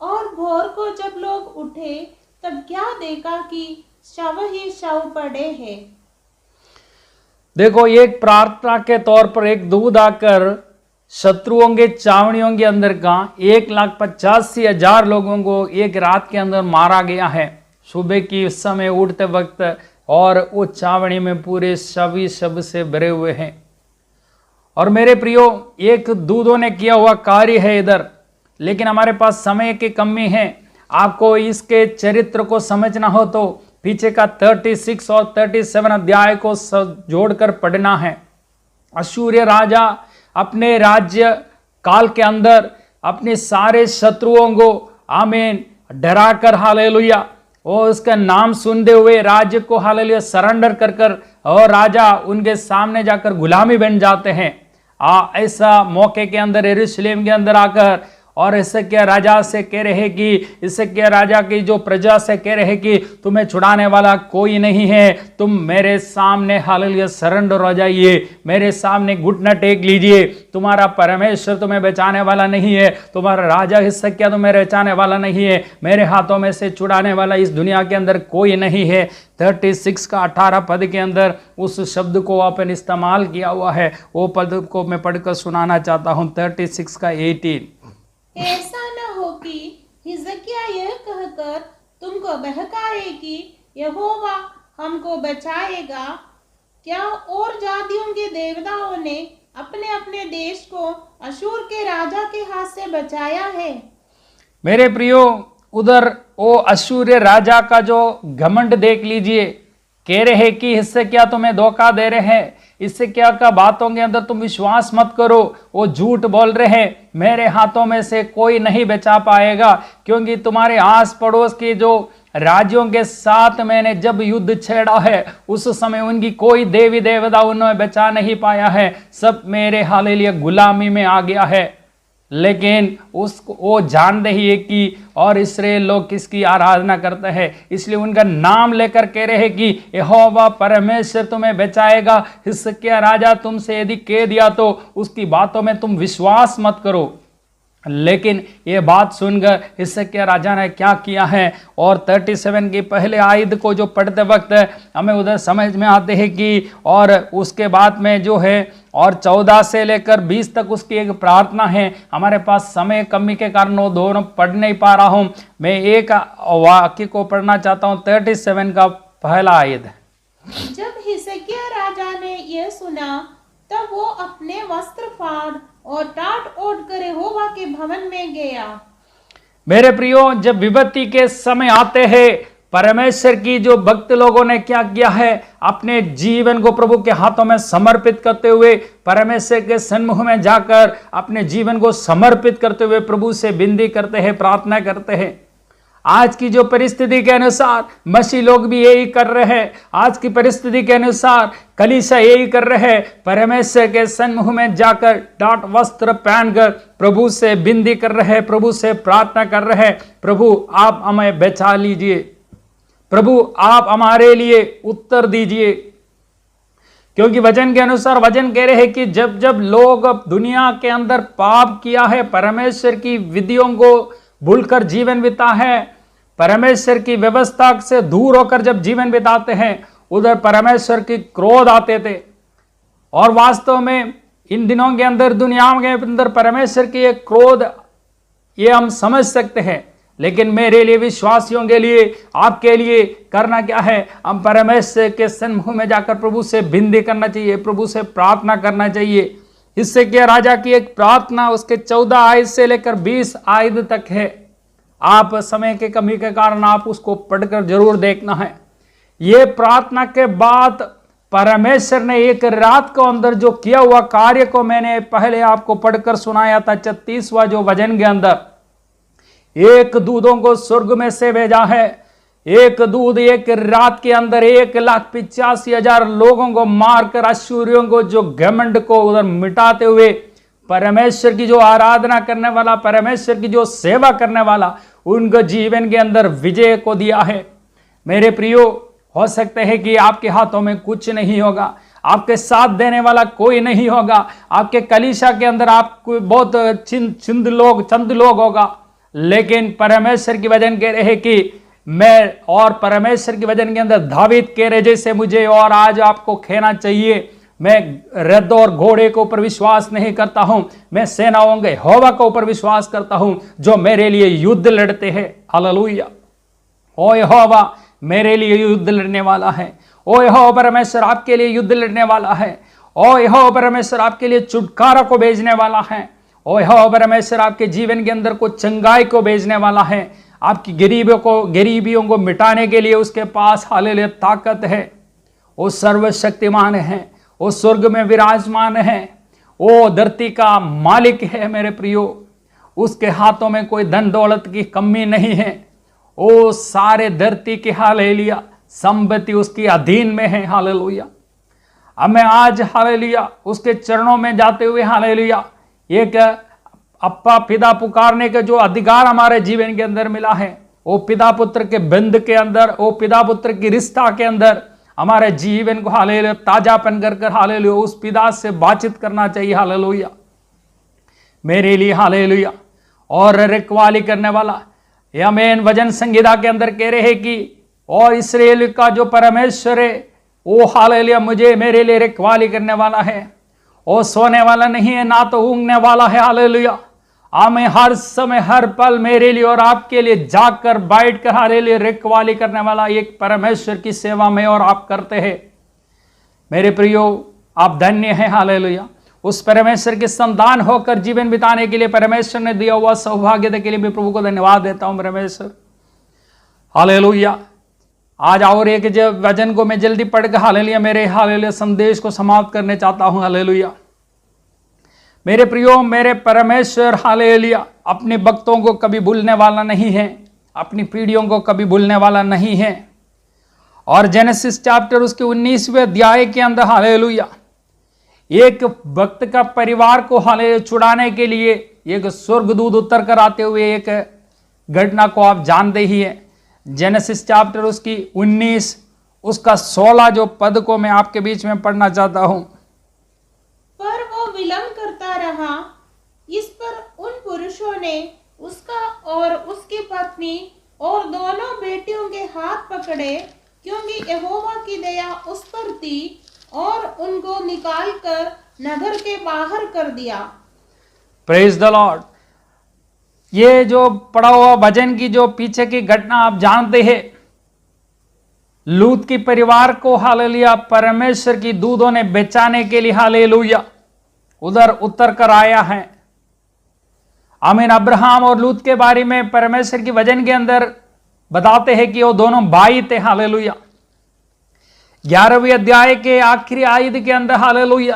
और भोर को जब लोग उठे तब क्या देखा कि शव ही शव पड़े हैं। देखो, एक प्रार्थना के तौर पर एक दूत आकर शत्रुओं के छावनियों के अंदर का 1,85,000 लोगों को एक रात के अंदर मारा गया है। सुबह की उस समय उठते वक्त और वो छावनी में पूरे शव से भरे हुए हैं। और मेरे प्रियो, एक दूतों ने किया हुआ कार्य है इधर, लेकिन हमारे पास समय की कमी है। आपको इसके चरित्र को समझना हो तो पीछे का 36 और 37 अध्याय को जोड़कर पढ़ना है। अश्शूर राजा अपने राज्य काल के अंदर अपने सारे शत्रुओं को आमीन डराकर हालेलुया और उसका नाम सुनते हुए राज्य को हालेलुया सरेंडर कर और राजा उनके सामने जाकर गुलामी बन जाते हैं। ऐसा मौके के अंदर यरूशलेम के अंदर आकर और हिजकिय्याह राजा से कह रहे कि हिजकिय्याह राजा की जो प्रजा से कह रहे कि तुम्हें छुड़ाने वाला कोई नहीं है, तुम मेरे सामने हालेलुया सरेंडर हो जाइए, मेरे सामने घुटना टेक लीजिए, तुम्हारा परमेश्वर तुम्हें बचाने वाला नहीं है, तुम्हारा राजा हिजकिय्याह तुम्हें बचाने वाला नहीं है, मेरे हाथों में से छुड़ाने वाला इस दुनिया के अंदर कोई नहीं है। 36 का 18 पद के अंदर उस शब्द को अपन इस्तेमाल किया हुआ है, वो पद को मैं पढ़कर सुनाना चाहता हूँ। 36 का 18। ऐसा न हो कि हिजकिय्याह यह कहकर तुमको बहकाए कि यहोवा हमको बचाएगा। क्या और जातियों के देवताओं ने अपने अपने देश को अशूर के राजा के हाथ से बचाया है? मेरे प्रियो, उधर वो अशूर्य राजा का जो घमंड देख लीजिए, कह रहे कि हिजकिय्याह तुम्हें धोखा दे रहे हैं, हिजकिय्याह का बातों के अंदर तुम विश्वास मत करो, वो झूठ बोल रहे हैं, मेरे हाथों में से कोई नहीं बचा पाएगा, क्योंकि तुम्हारे आस पड़ोस के जो राज्यों के साथ मैंने जब युद्ध छेड़ा है उस समय उनकी कोई देवी देवता उन्हें बचा नहीं पाया है, सब मेरे हालेलुया गुलामी में आ गया है। लेकिन उसको वो जान रही है कि और इस्राएल लोग किसकी आराधना करते हैं, इसलिए उनका नाम लेकर कह रहे हैं कि यहोवा परमेश्वर तुम्हें बचाएगा। हिजकिय्याह राजा तुमसे यदि कह दिया तो उसकी बातों में तुम विश्वास मत करो। लेकिन ये बात सुनकर हिजकिय्याह राजा ने क्या किया है, और 37 की पहले आयत को जो पढ़ते वक्त हमें उधर समझ में आते हैं कि और उसके बाद में जो है और 14 से लेकर 20 तक उसकी एक प्रार्थना है। हमारे पास समय कमी के कारण वो दोनों पढ़ नहीं पा रहा हूँ, मैं एक वाक्य को पढ़ना चाहता हूँ। 37 का पहला आयत। जब हिजकिय्याह राजा ने यह सुना तब वो अपने वस्त्र फाड़ और टाट ओढ़ कर यहोवा के भवन में गया। मेरे प्रियो, जब विपत्ति के समय आते हैं, परमेश्वर की जो भक्त लोगों ने क्या किया है, अपने जीवन को प्रभु के हाथों में समर्पित करते हुए परमेश्वर के सन्मुख में जाकर अपने जीवन को समर्पित करते हुए प्रभु से विनती करते हैं, प्रार्थना करते हैं। आज की जो परिस्थिति के अनुसार मसीह लोग भी यही कर रहे हैं, आज की परिस्थिति के अनुसार कलीसिया यही कर रहे हैं, परमेश्वर के सन्मुख में जाकर टाट वस्त्र पहनकर प्रभु से विनती कर रहे हैं, प्रभु से प्रार्थना कर रहे हैं, प्रभु आप हमें बचा लीजिए, प्रभु आप हमारे लिए उत्तर दीजिए। क्योंकि वचन के अनुसार वचन कह रहे हैं कि जब जब लोग दुनिया के अंदर पाप किया है, परमेश्वर की विधियों को भूलकर जीवन बिता है, परमेश्वर की व्यवस्था से दूर होकर जब जीवन बिताते हैं, उधर परमेश्वर की क्रोध आते थे। और वास्तव में इन दिनों के अंदर दुनिया के अंदर परमेश्वर की एक क्रोध ये हम समझ सकते हैं, लेकिन मेरे लिए, विश्वासियों के लिए, आपके लिए करना क्या है, हम परमेश्वर के सन्मुख में जाकर प्रभु से विनती करना चाहिए, प्रभु से प्रार्थना करना चाहिए। हिजकिय्याह राजा की एक प्रार्थना उसके 14 आयत से लेकर 20 आयत तक है। आप समय के कमी के कारण आप उसको पढ़कर जरूर देखना है। ये प्रार्थना के बाद परमेश्वर ने एक रात को अंदर जो किया हुआ कार्य को मैंने पहले आपको पढ़कर सुनाया था, 36वां जो वचन के अंदर, एक दूतों को स्वर्ग में से भेजा है। एक दूत एक रात के अंदर 1,85,000 लोगों को मारकर अश्शूरियों को जो घमंड को उधर मिटाते हुए परमेश्वर की जो आराधना करने वाला, परमेश्वर की जो सेवा करने वाला, उनको जीवन के अंदर विजय को दिया है। मेरे प्रियो, हो सकते हैं कि आपके हाथों में कुछ नहीं होगा, आपके साथ देने वाला कोई नहीं होगा, आपके कलीसिया के अंदर आपको बहुत चंद लोग होगा, लेकिन परमेश्वर की वचन कह रहे हैं कि मैं, और परमेश्वर की वचन के अंदर दावीद कह रहे जैसे मुझे और आज आपको खेना चाहिए, मैं रथ और घोड़े के ऊपर विश्वास नहीं करता हूं, मैं सेनाओं के यहोवा के ऊपर विश्वास करता हूं जो मेरे लिए युद्ध लड़ते हैं। हालेलुया। ओ यहोवा मेरे लिए युद्ध लड़ने वाला है, ओ यहोवा परमेश्वर आपके लिए युद्ध लड़ने वाला है, ओ यहोवा परमेश्वर आपके लिए छुटकारा को भेजने वाला है, ओ यहोवा परमेश्वर आपके जीवन के अंदर को चंगाई को भेजने वाला है, आपकी गरीबियों को मिटाने के लिए उसके पास हालेलुया ताकत है। वो सर्वशक्तिमान है, वो स्वर्ग में विराजमान है, वो धरती का मालिक है। मेरे प्रियो, उसके हाथों में कोई धन दौलत की कमी नहीं है, वो सारे धरती की हालेलुया संपत्ति उसकी अधीन में है। हालेलुया। अब मैं आज हालेलुया उसके चरणों में जाते हुए हालेलुया एक अप्पा पिता पुकारने के जो अधिकार हमारे जीवन के अंदर मिला है, वो पिता पुत्र के बंध के अंदर, वो पिता पुत्र की रिश्ता के अंदर हमारे जीवन को हालेलुया ताजापन कर हालेलुया उस पिता से बातचीत करना चाहिए। हालेलुया मेरे लिए हालेलुया। और रखवाली करने वाला आमीन। वचन संहिता के अंदर कह रहे हैं कि और इस्राएल का जो परमेश्वर है वो हालेलुया मुझे मेरे लिए रखवाली करने वाला है, वो सोने वाला नहीं है ना तो ऊँघने वाला है। हालेलुया हमें हर समय हर पल मेरे लिए और आपके लिए जाग कर बैठ कर हालेलुया रखवाली करने वाला एक परमेश्वर की सेवा में और आप करते हैं। मेरे प्रियो आप धन्य हैं। हालेलुया उस परमेश्वर के संतान होकर जीवन बिताने के लिए परमेश्वर ने दिया हुआ सौभाग्य के लिए मैं प्रभु को धन्यवाद देता हूं परमेश्वर। हालेलुया आज और एक वचन को मैं जल्दी पढ़कर हालेलुया मेरे हालेलुया संदेश को समाप्त करने चाहता हूं। हालेलुया मेरे प्रियो मेरे परमेश्वर हालेलुया अपने भक्तों को कभी भूलने वाला नहीं है, अपनी पीढ़ियों को कभी भूलने वाला नहीं है। और जेनेसिस चैप्टर उसके 19वें अध्याय के अंदर हालेलुया एक भक्त का परिवार को हालेलुया छुड़ाने के लिए एक स्वर्गदूत उतर कर आते हुए एक घटना को आप जानते ही हैं। जेनेसिस चैप्टर उसकी 19 उसका 16 जो पद को मैं आपके बीच में पढ़ना चाहता हूं। पर वो विलंब करता रहा, इस पर उन पुरुषों ने उसका और उसकी पत्नी और दोनों बेटियों के हाथ पकड़े, क्योंकि यहोवा की दया उस पर थी, और उनको निकालकर नगर के बाहर कर दिया। Praise the Lord. ये जो पढ़ा हुआ भजन की जो पीछे की घटना आप जानते हैं, लूत की परिवार को हालेलुया परमेश्वर की दूतों ने बचाने के लिए हालेलुया उधर उतर कर आया है। आमीन। अब्राहम और लूत के बारे में परमेश्वर की वचन के अंदर बताते हैं कि वो दोनों भाई थे। हालेलुया 11वें अध्याय के आखिरी आयत के अंदर हालेलुया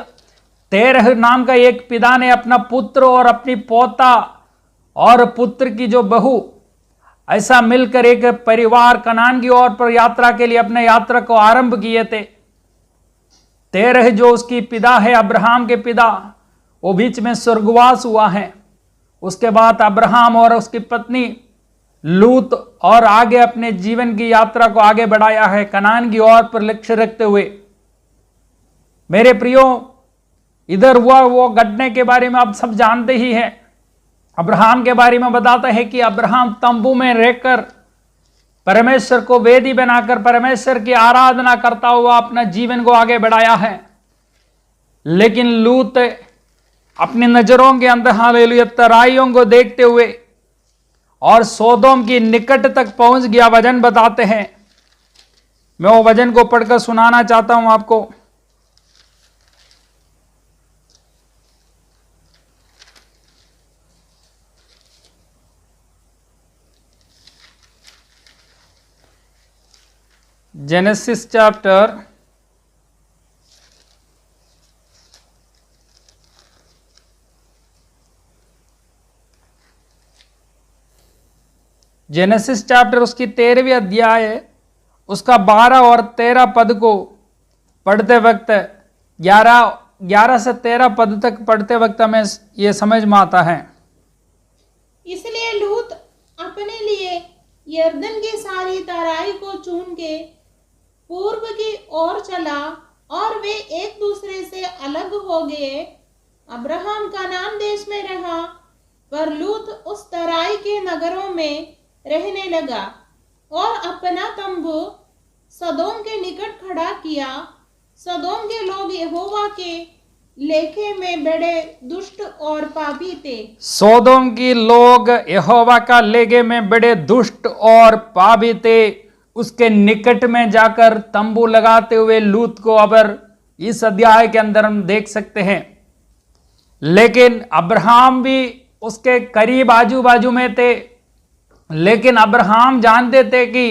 तेरह नाम का एक पिता ने अपना पुत्र और अपनी पोता और पुत्र की जो बहू ऐसा मिलकर एक परिवार कनान की ओर पर यात्रा के लिए अपने यात्रा को आरंभ किए थे। तेरह जो उसकी पिता है अब्राहम के पिता, वो बीच में स्वर्गवास हुआ है। उसके बाद अब्राहम और उसकी पत्नी लूत और आगे अपने जीवन की यात्रा को आगे बढ़ाया है कनान की ओर पर लक्ष्य रखते हुए। मेरे प्रियो इधर हुआ वो घटने के बारे में आप सब जानते ही हैं। अब्राहम के बारे में बताता है कि अब्राहम तंबू में रहकर परमेश्वर को वेदी बनाकर परमेश्वर की आराधना करता हुआ अपना जीवन को आगे बढ़ाया है। लेकिन लूत अपनी नजरों के अंदर हालेलुया तराइयों को देखते हुए और सोदोम की निकट तक पहुंच गया। वचन बताते हैं, मैं वो वचन को पढ़कर सुनाना चाहता हूं आपको। जेनेसिस चैप्टर उसकी 13वीं अध्याय उसका 12 और 13 पद को पढ़ते वक्त 11 से 13 पद तक पढ़ते वक्त हमें ये समझ में आता है। इसलिए लूत अपने लिए यरदन की सारी तराई को चुन के पूर्व की ओर चला, और वे एक दूसरे से अलग हो गए। अब्राहम कनान देश में रहा, पर लूत उस तराई के नगरों में रहने लगा और अपना तंबू सदोम के निकट खड़ा किया। सदोम के लोग यहोवा के लेखे में बड़े दुष्ट और पापी थे। सोदोम की लोग यहोवा का लेखे में बड़े दुष्ट और पापी थे। उसके निकट में जाकर तंबू लगाते हुए लूत को अबर इस अध्याय के अंदर हम देख सकते हैं। लेकिन अब्राहम भी उसके करीब आजू बाजू में थे, लेकिन अब्राहम जानते थे कि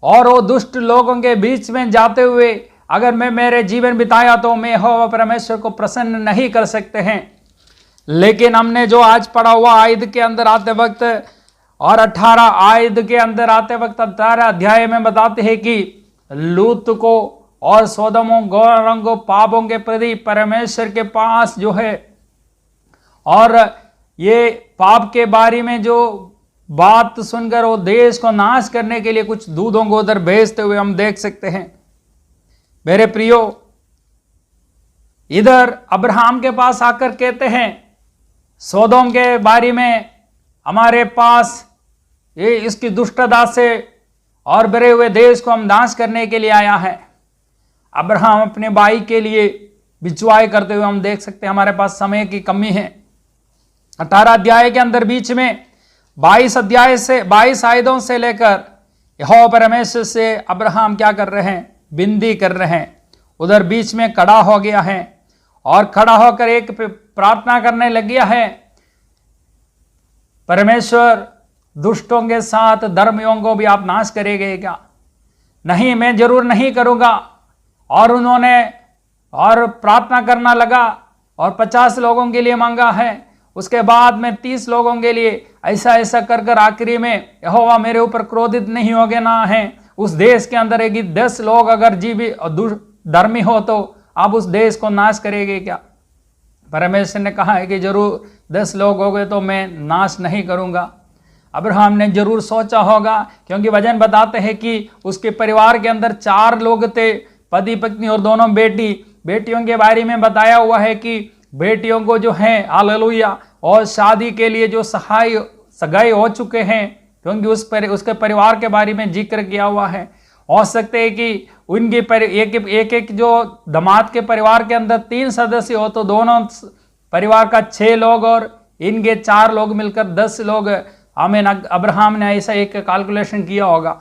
और वो दुष्ट लोगों के बीच में जाते हुए अगर मैं मेरे जीवन बिताया तो मैं यहोवा परमेश्वर को प्रसन्न नहीं कर सकते हैं। लेकिन हमने जो आज पढ़ा हुआ आयत के अंदर आते वक्त और 18 आयत के अंदर आते वक्त 18 अध्याय में बताते हैं कि लूत को और सोदोमों गौरंगों पापों के प्रति परमेश्वर के पास जो है और ये पाप के बारे में जो बात सुनकर वो देश को नाश करने के लिए कुछ दूतों को उधर भेजते हुए हम देख सकते हैं। मेरे प्रियो, इधर अब्राहम के पास आकर कहते हैं सोदोम के बारे में हमारे पास ये इसकी दुष्टता से और भरे हुए देश को हम नाश करने के लिए आया है। अब्राहम अपने भाई के लिए बिचवाई करते हुए हम देख सकते हैं। हमारे पास समय की कमी है। 18 अध्याय के अंदर बीच में 22 आयतों से लेकर यहोवा परमेश्वर से अब्राहम क्या कर रहे हैं? विनती कर रहे हैं। उधर बीच में खड़ा हो गया है और खड़ा होकर एक प्रार्थना करने लग गया है, परमेश्वर दुष्टों के साथ धर्मियों को भी आप नाश करेंगे क्या? नहीं, मैं जरूर नहीं करूंगा। और उन्होंने और प्रार्थना करना लगा और 50 लोगों के लिए मांगा है। उसके बाद में 30 लोगों के लिए ऐसा ऐसा कर कर आखिरी में यहोवा मेरे ऊपर क्रोधित नहीं होगे ना है। उस देश के अंदर एक 10 लोग अगर जीवित धर्मी हो तो आप उस देश को नाश करेंगे क्या? परमेश्वर ने कहा है कि जरूर 10 लोग हो गए तो मैं नाश नहीं करूंगा। अब्राहम ने जरूर सोचा होगा, क्योंकि वचन बताते हैं कि उसके परिवार के अंदर 4 लोग थे, पति पत्नी और दोनों बेटियों के बारे में बताया हुआ है कि बेटियों को जो है हालेलुया और शादी के लिए जो सगाई हो चुके हैं, क्योंकि उसके परिवार के बारे में जिक्र किया हुआ है। हो सकते है कि उनके एक जो दामाद के परिवार के अंदर 3 सदस्य हो तो दोनों परिवार का 6 लोग और इनके 4 लोग मिलकर 10 लोग। आमीन। अब्राहम ने ऐसा एक कैलकुलेशन किया होगा।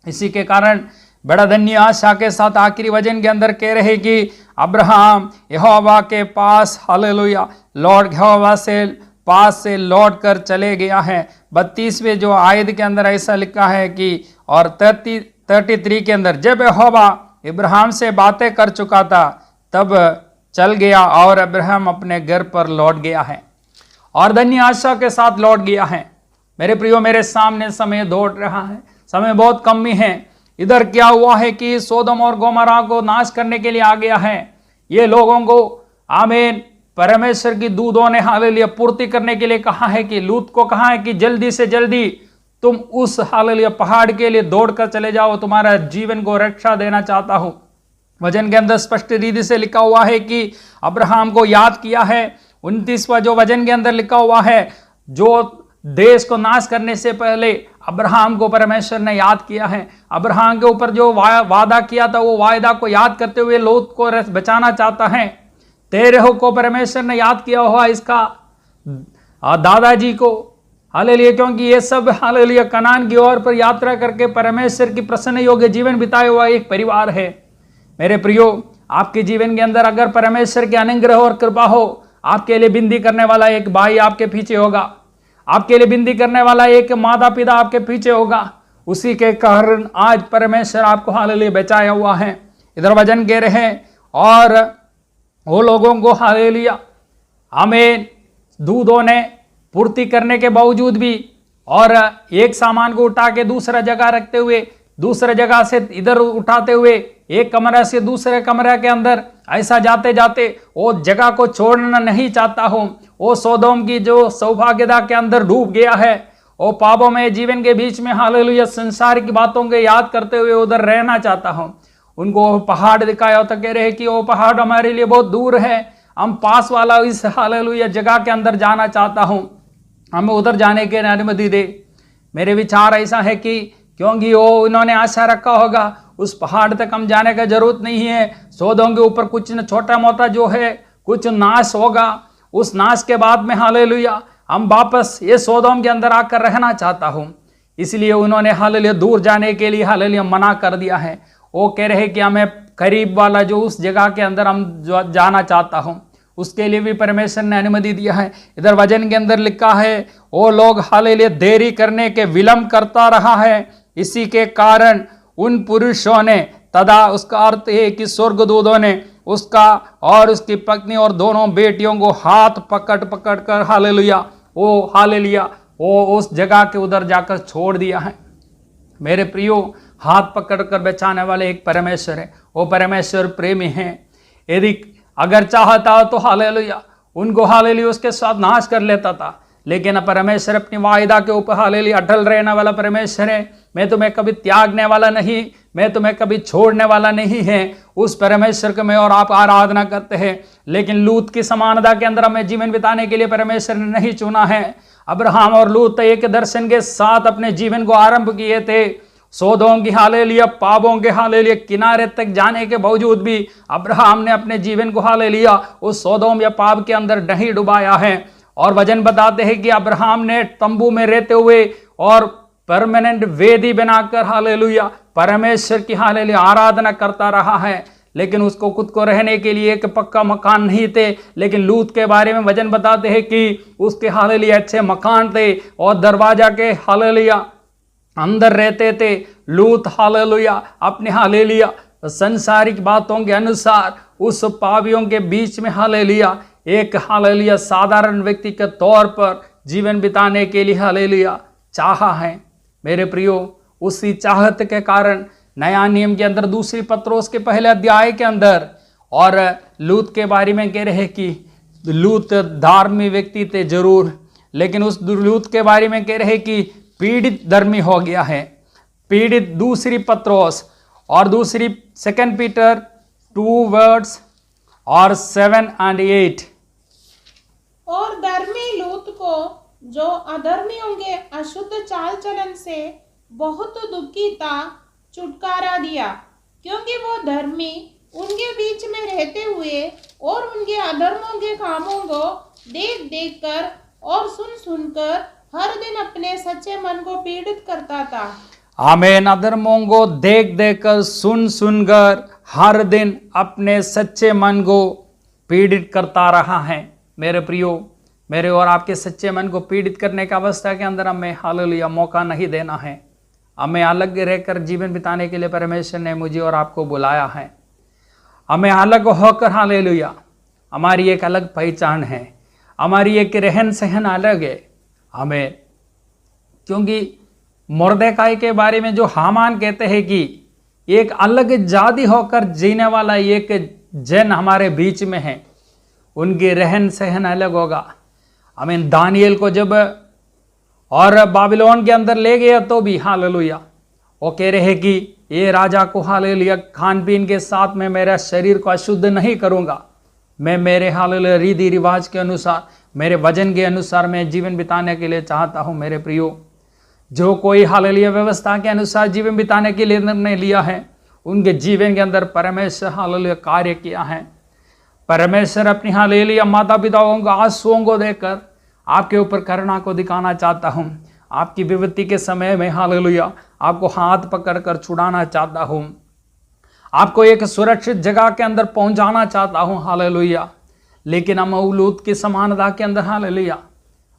इसी के कारण बड़ा धन्य आशा के साथ आखिरी वचन के अंदर कह रहे कि अब्राहम यहोवा के पास हालेलुया यहोवा से पास से लौट कर चले गया है। 32वें जो आयत के अंदर ऐसा लिखा है कि और 33 के अंदर जब यहोवा इब्राहिम से बातें कर चुका था तब चल गया और अब्राहम अपने घर पर लौट गया है और धन्य आशा के साथ लौट गया है। मेरे प्रियो, मेरे सामने समय दौड़ रहा है, समय बहुत कम ही है। इधर क्या हुआ है कि सोदम और गोमरा को नाश करने के लिए आ गया है। ये लोगों को आमीन परमेश्वर की दूतों ने हालेलुया पूर्ति करने के लिए कहा है कि लूत को कहा है कि जल्दी से जल्दी तुम उस हालेलुया पहाड़ के लिए दौड़कर चले जाओ, तुम्हारा जीवन को रक्षा देना चाहता हूं। वचन के अंदर स्पष्ट रीति से लिखा हुआ है कि अब्राहम को याद किया है। 29वां जो वचन के अंदर लिखा हुआ है, जो देश को नाश करने से पहले अब्राहम को परमेश्वर ने याद किया है। अब्राहम के ऊपर जो वादा किया था वो वायदा को याद करते हुए लूत को बचाना चाहता है। तेरह को परमेश्वर ने याद किया हुआ इसका दादाजी को हालेलुया, क्योंकि ये सब हालेलुया कनान की ओर पर यात्रा करके परमेश्वर की प्रसन्न योग्य जीवन बिताए हुआ एक परिवार है। मेरे प्रियो, आपके जीवन के अंदर अगर परमेश्वर के अनुग्रह और कृपा हो, आपके लिए विनती करने वाला एक भाई आपके पीछे होगा, आपके लिए विनती करने वाला एक माता पिता आपके पीछे होगा। उसी के कारण आज परमेश्वर आपको हालेलुया बचाया हुआ है। इधर वचन कह रहे हैं और वो लोगों को हालेलुया आमीन दूतों ने पूर्ति करने के बावजूद भी और एक सामान को उठा के दूसरा जगह रखते हुए, दूसरे जगह से इधर उठाते हुए, एक कमरा से दूसरे कमरे के अंदर ऐसा जाते जाते वो जगह को छोड़ना नहीं चाहता हूं। वो सोदोम की जो सौभाग्यता के अंदर डूब गया है, वो पापों में जीवन के बीच में हालेलुया संसार की बातों के याद करते हुए उधर रहना चाहता हूं। उनको पहाड़ दिखाया तो कह रहे कि वो पहाड़ हमारे लिए बहुत दूर है, हम पास वाला इस हालेलुया जगह के अंदर जाना चाहता हूं, हमें उधर जाने की अनुमति दे। मेरे विचार ऐसा है कि क्योंकि वो इन्होंने आशा रखा होगा उस पहाड़ तक हम जाने का जरूरत नहीं है, सोदों के ऊपर कुछ न छोटा मोटा जो है कुछ नाश होगा, उस नाश के बाद में हालेलुया हम वापस ये सोदोम के अंदर आकर रहना चाहता हूं। इसलिए उन्होंने हालेलुया दूर जाने के लिए हालेलुया मना कर दिया है। वो कह रहे कि हमें करीब वाला जो उस जगह के अंदर हम जाना चाहता हूं, उसके लिए भी परमेश्वर ने अनुमति दिया है। इधर वचन के अंदर लिखा है वो लोग हालेलुया देरी करने के विलंब करता रहा है, इसी के कारण उन पुरुषों ने तदा उसका अर्थ है कि स्वर्गदूतों ने उसका और उसकी पत्नी और दोनों बेटियों को हाथ पकड़ कर हालेलुया वो उस जगह के उधर जाकर छोड़ दिया है। मेरे प्रियो, हाथ पकड़कर बचाने वाले एक परमेश्वर है, वो परमेश्वर प्रेमी है। यदि अगर चाहता हो तो हालेलुया उनको हालेलुया उसके साथ नाश कर लेता था। लेकिन परमेश्वर अपनी वायदा के ऊपर हालेलुया अटल रहने वाला परमेश्वर है। मैं तुम्हें कभी त्यागने वाला नहीं, मैं तुम्हें कभी छोड़ने वाला नहीं है। उस परमेश्वर को मैं और आप आराधना करते हैं। लेकिन लूत की समानता के अंदर हमें जीवन बिताने के लिए परमेश्वर ने नहीं चुना है। अब्राहम और लूत एक दर्शन के साथ अपने जीवन को आरंभ किए थे। सौदोम की हालेलुया पापों के हालेलुया किनारे तक जाने के बावजूद भी अब्राहम ने अपने जीवन को हालेलुया उस सौदोम या पाप के अंदर नहीं डुबाया है। और वचन बताते हैं कि अब्राहम ने तंबू में रहते हुए और परमानेंट वेदी बनाकर हालेलुया परमेश्वर की हालेलुया आराधना करता रहा है। लेकिन उसको खुद को रहने के लिए एक पक्का मकान नहीं थे। लेकिन लूत के बारे में वचन बताते हैं कि उसके हालेलुया अच्छे मकान थे और दरवाजा के हालेलुया अंदर रहते थे। लूत हालेलुया अपने हालेलुया संसारिक बातों के अनुसार उस पापियों के बीच में हालेलुया एक हालेलुया साधारण व्यक्ति के तौर पर जीवन बिताने के लिए हालेलुया चाहा है। मेरे प्रियो, उसी चाहत के कारण नया नियम के अंदर दूसरी पत्रोस के पहले अध्याय के अंदर और लूत के बारे में कह रहे कि लूत धार्मिक व्यक्ति थे जरूर, लेकिन उस लूत के बारे में कह रहे कि पीड़ित धर्मी हो गया है। पीड़ित दूसरी पत्रोस और दूसरी 2 पीटर 2 वर्ड्स और 7 और 8। और धर्मी लूत को जो अधर्मियों के अशुद्ध चाल चलन से बहुत दुखी था छुटकारा दिया, क्योंकि वो धर्मी उनके बीच में रहते हुए और उनके अधर्मों के कामों को देख देख कर और सुन सुनकर हर दिन अपने सच्चे मन को पीड़ित करता था। आमीन। अधर्मों को देख देख कर सुन सुनकर हर दिन अपने सच्चे मन को पीड़ित करता रहा है। मेरे प्रियो, मेरे और आपके सच्चे मन को पीड़ित करने की अवस्था के अंदर हमें हालेलुया मौका नहीं देना है। हमें अलग रहकर जीवन बिताने के लिए परमेश्वर ने मुझे और आपको बुलाया है। हमें अलग होकर हालेलुया हमारी एक अलग पहचान है, हमारी एक रहन सहन अलग है हमें। क्योंकि मुर्देकाई के बारे में जो हामान कहते हैं कि एक अलग जाति होकर जीने वाला एक जन हमारे बीच में है, उनकी रहन सहन अलग होगा। हमें दानियल को जब और बाबिलोन के अंदर ले गया तो भी हालेलुया वो कह रहे कि ये राजा को हालेलुया खान पीन के साथ में मेरा शरीर को अशुद्ध नहीं करूँगा, मैं मेरे हालेलुया रीति रिवाज के अनुसार मेरे वजन के अनुसार मैं जीवन बिताने के लिए चाहता हूँ। मेरे प्रियो, जो कोई हालेलुया व्यवस्था के अनुसार जीवन बिताने के लिए निर्णय लिया है, उनके जीवन के अंदर परमेश्वर हालेलुया कार्य किया है। परमेश्वर अपनी हालेलुया माता पिताओं को आंसुओं को देकर आपके ऊपर करुणा को दिखाना चाहता हूँ। आपकी विपत्ति के समय में हालेलुया आपको हाथ पकड़कर छुड़ाना चाहता हूँ, आपको एक सुरक्षित जगह के अंदर पहुंचाना चाहता हूँ हालेलुया। लेकिन हम लूत की समानता के अंदर हालेलुया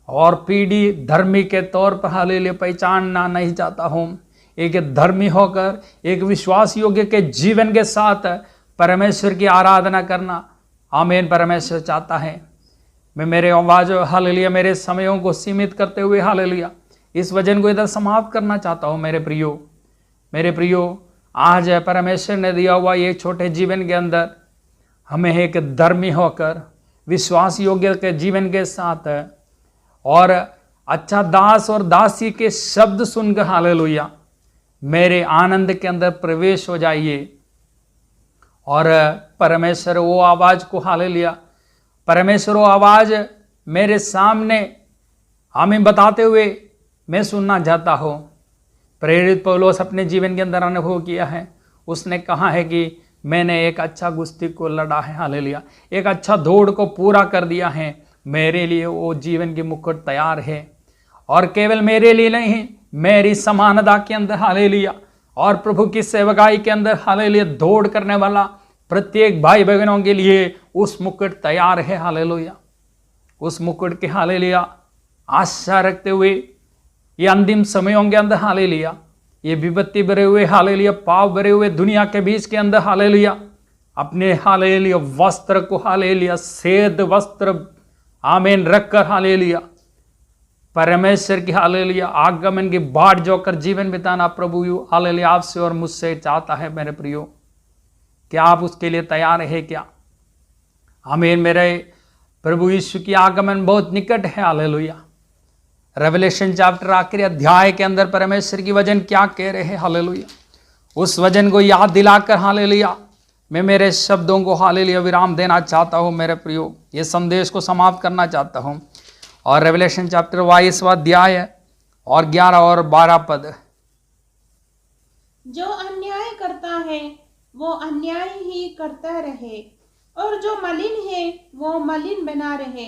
और पीढ़ी धर्मी के तौर पर हालेलुया पहचानना नहीं चाहता हूँ। एक धर्मी होकर एक विश्वास योग्य के जीवन के साथ परमेश्वर की आराधना करना आमीन परमेश्वर चाहता है। मैं मेरे आवाज हालेलुया मेरे समयों को सीमित करते हुए हालेलुया इस वचन को इधर समाप्त करना चाहता हूँ। मेरे प्रियो, आज परमेश्वर ने दिया हुआ ये छोटे जीवन के अंदर हमें एक धर्मी होकर विश्वास योग्य के जीवन के साथ और अच्छा दास और दासी के शब्द सुनकर हालेलुया मेरे आनंद के अंदर प्रवेश हो जाइए और परमेश्वर वो आवाज को हालेलुया परमेश्वर वो आवाज मेरे सामने हमें बताते हुए मैं सुनना चाहता हूँ। प्रेरित पौलुस अपने जीवन के अंदर अनुभव किया है। उसने कहा है कि मैंने एक अच्छा कुश्ती को लड़ा है हालेलुया, एक अच्छा दौड़ को पूरा कर दिया है। मेरे लिए वो जीवन की मुकुट तैयार है और केवल मेरे लिए नहीं, मेरी समानता के अंदर हालेलुया और प्रभु की सेवकाई के अंदर हालेलुया दौड़ करने वाला प्रत्येक भाई बहनों के लिए उस मुकुट तैयार है हालेलुया। उस मुकुट के हालेलुया आशा रखते हुए ये अंतिम समयों के अंदर हालेलुया ये विपत्ति भरे हुए हालेलुया पाप भरे हुए दुनिया के बीच के अंदर हालेलुया अपने हालेलुया वस्त्र को हालेलुया श्वेत वस्त्र आमीन रखकर हालेलुया परमेश्वर की हालेलुया आगमन की बाट जोकर जीवन बिताना प्रभु हालेलुया आपसे और मुझसे चाहता है। मेरे प्रियो, क्या आप उसके लिए तैयार है क्या? आमीन। मेरे प्रभु यीशु की आगमन बहुत निकट है। हालेलुया। रेवलेशन चैप्टर आखिरी अध्याय के अंदर परमेश्वर की वचन क्या कह रहे हैं। हालेलुया। उस वचन को याद दिलाकर हालेलुया मैं मेरे शब्दों को हालेलुया विराम देना चाहता हूँ। मेरे प्रियो, ये संदेश को समाप्त करना चाहता हूँ। और रेवलेशन चैप्टर 22वां अध्याय और 11 और 12 पद। जो अन्याय करता है वो अन्याय ही करता रहे, और जो मलिन है वो मलिन बना रहे,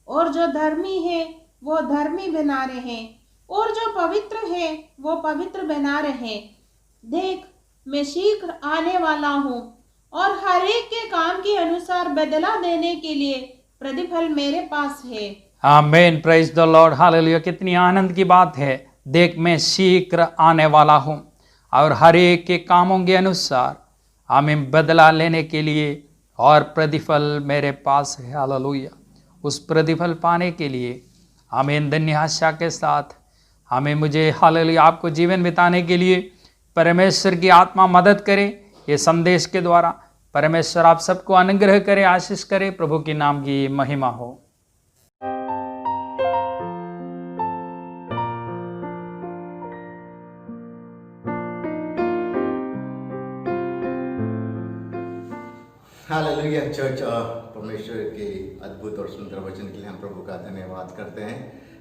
और जो धर्मी है वो धर्मी बना रहे, और जो पवित्र है वो पवित्र बना रहे। देख, मैं शीघ्र आने वाला हूँ, और हर एक के काम के अनुसार बदला देने के लिए प्रतिफल मेरे पास है। आमीन। Praise the Lord. हालेलुया। कितनी आनंद की बात है। देख, मैं शीघ्र आने वाला हूँ और हर एक के कामों के अनुसार हमें बदला लेने के लिए और प्रतिफल मेरे पास है। हालेलुया। उस प्रतिफल पाने के लिए हमें धन्य आशा के साथ मुझे हालेलुया आपको जीवन बिताने के लिए परमेश्वर की आत्मा मदद करे। ये संदेश के द्वारा परमेश्वर आप सबको अनुग्रह करे, आशीष करे। प्रभु के नाम की महिमा हो। Hallelujah church. परमेश्वर के अद्भुत और सुंदर वचन के लिए हम प्रभु का धन्यवाद करते हैं।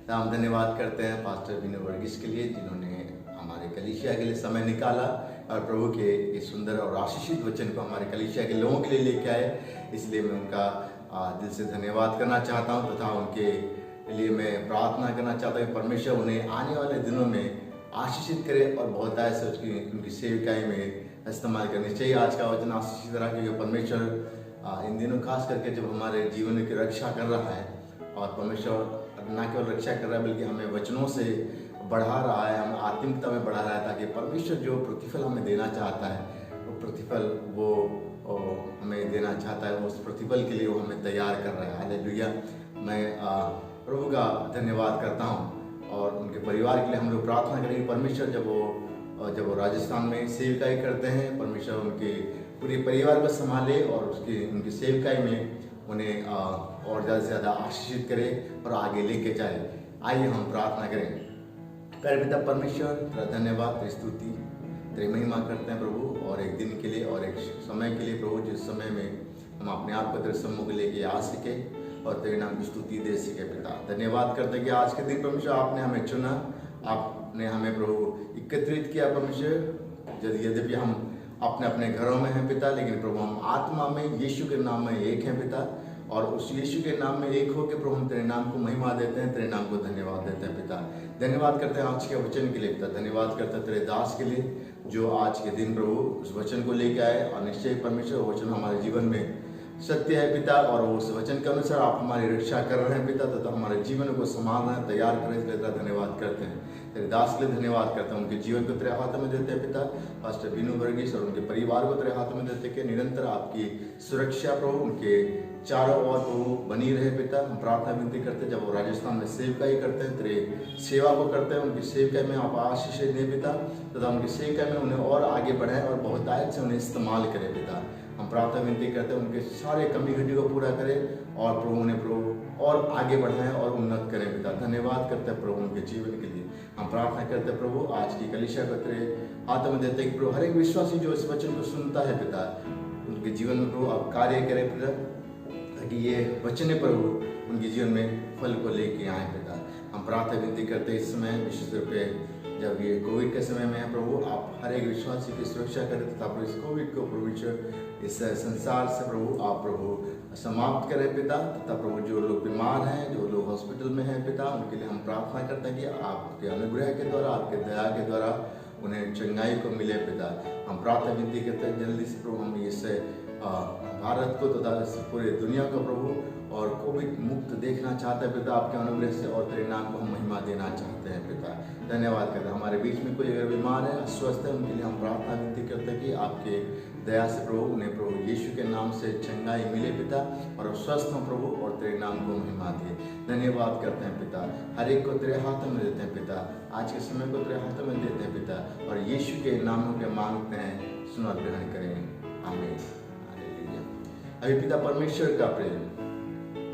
तो हम धन्यवाद करते हैं पास्टर विनय वर्गीस के लिए, जिन्होंने हमारे कलीसिया के लिए समय निकाला और प्रभु के इस सुंदर और आशीषित वचन को हमारे कलीसिया के लोगों के लिए लेके आए। इसलिए मैं उनका दिल से धन्यवाद करना चाहता हूँ तथा उनके लिए मैं प्रार्थना करना चाहता हूँ कि परमेश्वर उन्हें आने वाले दिनों में आशीषित करे और बहुत से उनकी सेविकाई में इस्तेमाल करनी चाहिए। आज का वचन आशीषित रहा, क्योंकि परमेश्वर इन दिनों खास करके जब हमारे जीवन की रक्षा कर रहा है, और परमेश्वर न केवल रक्षा कर रहा है बल्कि हमें वचनों से बढ़ा रहा है, हमें आत्मिकता में बढ़ा रहा है, ताकि परमेश्वर जो प्रतिफल हमें देना चाहता है वो प्रतिफल वो हमें देना चाहता है, उस प्रतिफल के लिए वो हमें तैयार कर रहा है। हालेलुया। मैं प्रभु का धन्यवाद करता हूँ और उनके परिवार के लिए हम लोग प्रार्थना करेंगे। परमेश्वर जब वो राजस्थान में सेविकाई करते हैं, परमेश्वर उनके पूरे परिवार को संभाले और उनकी सेविकाई में उन्हें और ज़्यादा से ज़्यादा आशीषित करे और आगे लेके जाए। आइए हम प्रार्थना करें। प्यारे पिता परमेश्वर, तेरा धन्यवाद, तेरी स्तुति, तेरी महिमा करते हैं प्रभु, और एक दिन के लिए और एक समय के लिए प्रभु, जिस समय में हम अपने आप को तेरे सम्मुख लेके आ सके और तेरे नाम की स्तुति दे सके। पिता धन्यवाद करते हैं कि आज के दिन परमेश्वर आपने हमें चुना, आपने हमें प्रभु एकत्रित किया। परमेश्वर यद्यपि हम अपने अपने घरों में हैं पिता, लेकिन प्रभु हम आत्मा में यीशु के नाम में एक हैं पिता, और उस यीशु के नाम में एक हो के प्रभु हम तेरे नाम को महिमा देते हैं, तेरे नाम को धन्यवाद देते हैं पिता। धन्यवाद करते हैं आज के वचन के लिए पिता, धन्यवाद करते हैं तेरे दास के लिए जो आज के दिन प्रभु उस वचन को लेके आए, और निश्चय परमेश्वर वचन हमारे जीवन में सत्य है पिता, और उस वचन के अनुसार आप हमारी रक्षा कर रहे हैं पिता, तथा हमारे जीवन को संभाल रहे हैं, तैयार कर रहे हैं। तेरा धन्यवाद करते हैं, तेरे दास के लिए धन्यवाद करते हैं। उनके जीवन को तेरे हाथों में देते हैं पिता, पास्टर विनय वर्गीस और उनके परिवार को तेरे हाथों में देते कि निरंतर आपकी सुरक्षा प्रभु उनके चारों ओर प्रभु बनी रहे पिता। हम प्रार्थना विनती करते हैं, जब वो राजस्थान में सेवकाई करते हैं, तेरे सेवा को करते हैं, उनकी सेवकाई में आप आशीष दें पिता, तथा उनकी सेवकाई में उन्हें और आगे बढ़ाएं और बहुत आयत से उन्हें इस्तेमाल करें पिता। हम प्रार्थना विनती करते हैं उनके सारे कमी घटी को पूरा करें और प्रभु उन्हें प्रभु और आगे बढ़ाएं और उन्नत करें पिता। धन्यवाद करते हैं प्रभु उनके जीवन के लिए। हम प्रार्थना करते हैं प्रभु आज की कलीसिया को तेरे हाथों में देते हैं कि प्रभु हर एक विश्वासी जो इस वचन को सुनता है पिता, उनके जीवन में प्रभु आप कार्य करें पिता, ताकि ये वचन प्रभु उनके जीवन में फल को लेके आए पिता। हम प्रार्थना विनती करते हैं इस समय विशेष रूप से जब ये कोविड के समय में है प्रभु, आप हर एक विश्वासी की सुरक्षा करें तथा प्रभु इस कोविड को प्रभु इस संसार से प्रभु आप प्रभु समाप्त करें पिता, तथा प्रभु जो लोग बीमार हैं, जो लोग हॉस्पिटल में हैं पिता, उनके लिए हम प्रार्थना करते हैं कि आपके अनुग्रह के द्वारा, आपके दया के द्वारा उन्हें चंगाई को मिले पिता। हम प्रार्थना विनती करते हैं जल्दी से प्रभु हम इससे भारत को तथा पूरे दुनिया को प्रभु और कोविड मुक्त देखना चाहते हैं पिता, आपके अनुग्रह से, और तेरे नाम को हम महिमा देना चाहते हैं पिता। धन्यवाद करते हैं। हमारे बीच में कोई अगर बीमार है, अस्वस्थ है, उनके लिए हम प्रार्थना विनती करते हैं कि आपके दया से प्रभु उन्हें प्रभु यीशु के नाम से चंगाई मिले पिता, और स्वस्थ हों प्रभु और तेरे नाम को महिमा दिए। धन्यवाद करते हैं पिता, हर एक को तेरे हाथों में देते हैं पिता, आज के समय को तेरे हाथों में देते हैं पिता, और यीशु के नामों के मांगते हैं, सुनो ग्रहण करें। आमीन। अभी पिता परमेश्वर का प्रेम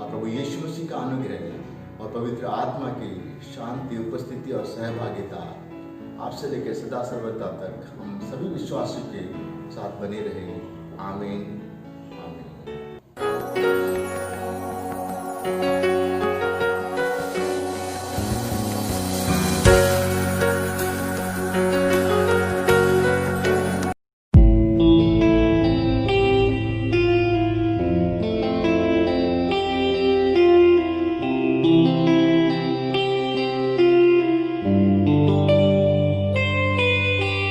और प्रभु यीशु मसीह का अनुग्रह और पवित्र आत्मा की शांति, उपस्थिति और सहभागिता आपसे लेकर सदा सर्वदा तक हम सभी विश्वासियों के साथ बनी रहेगी। आमीन आमीन।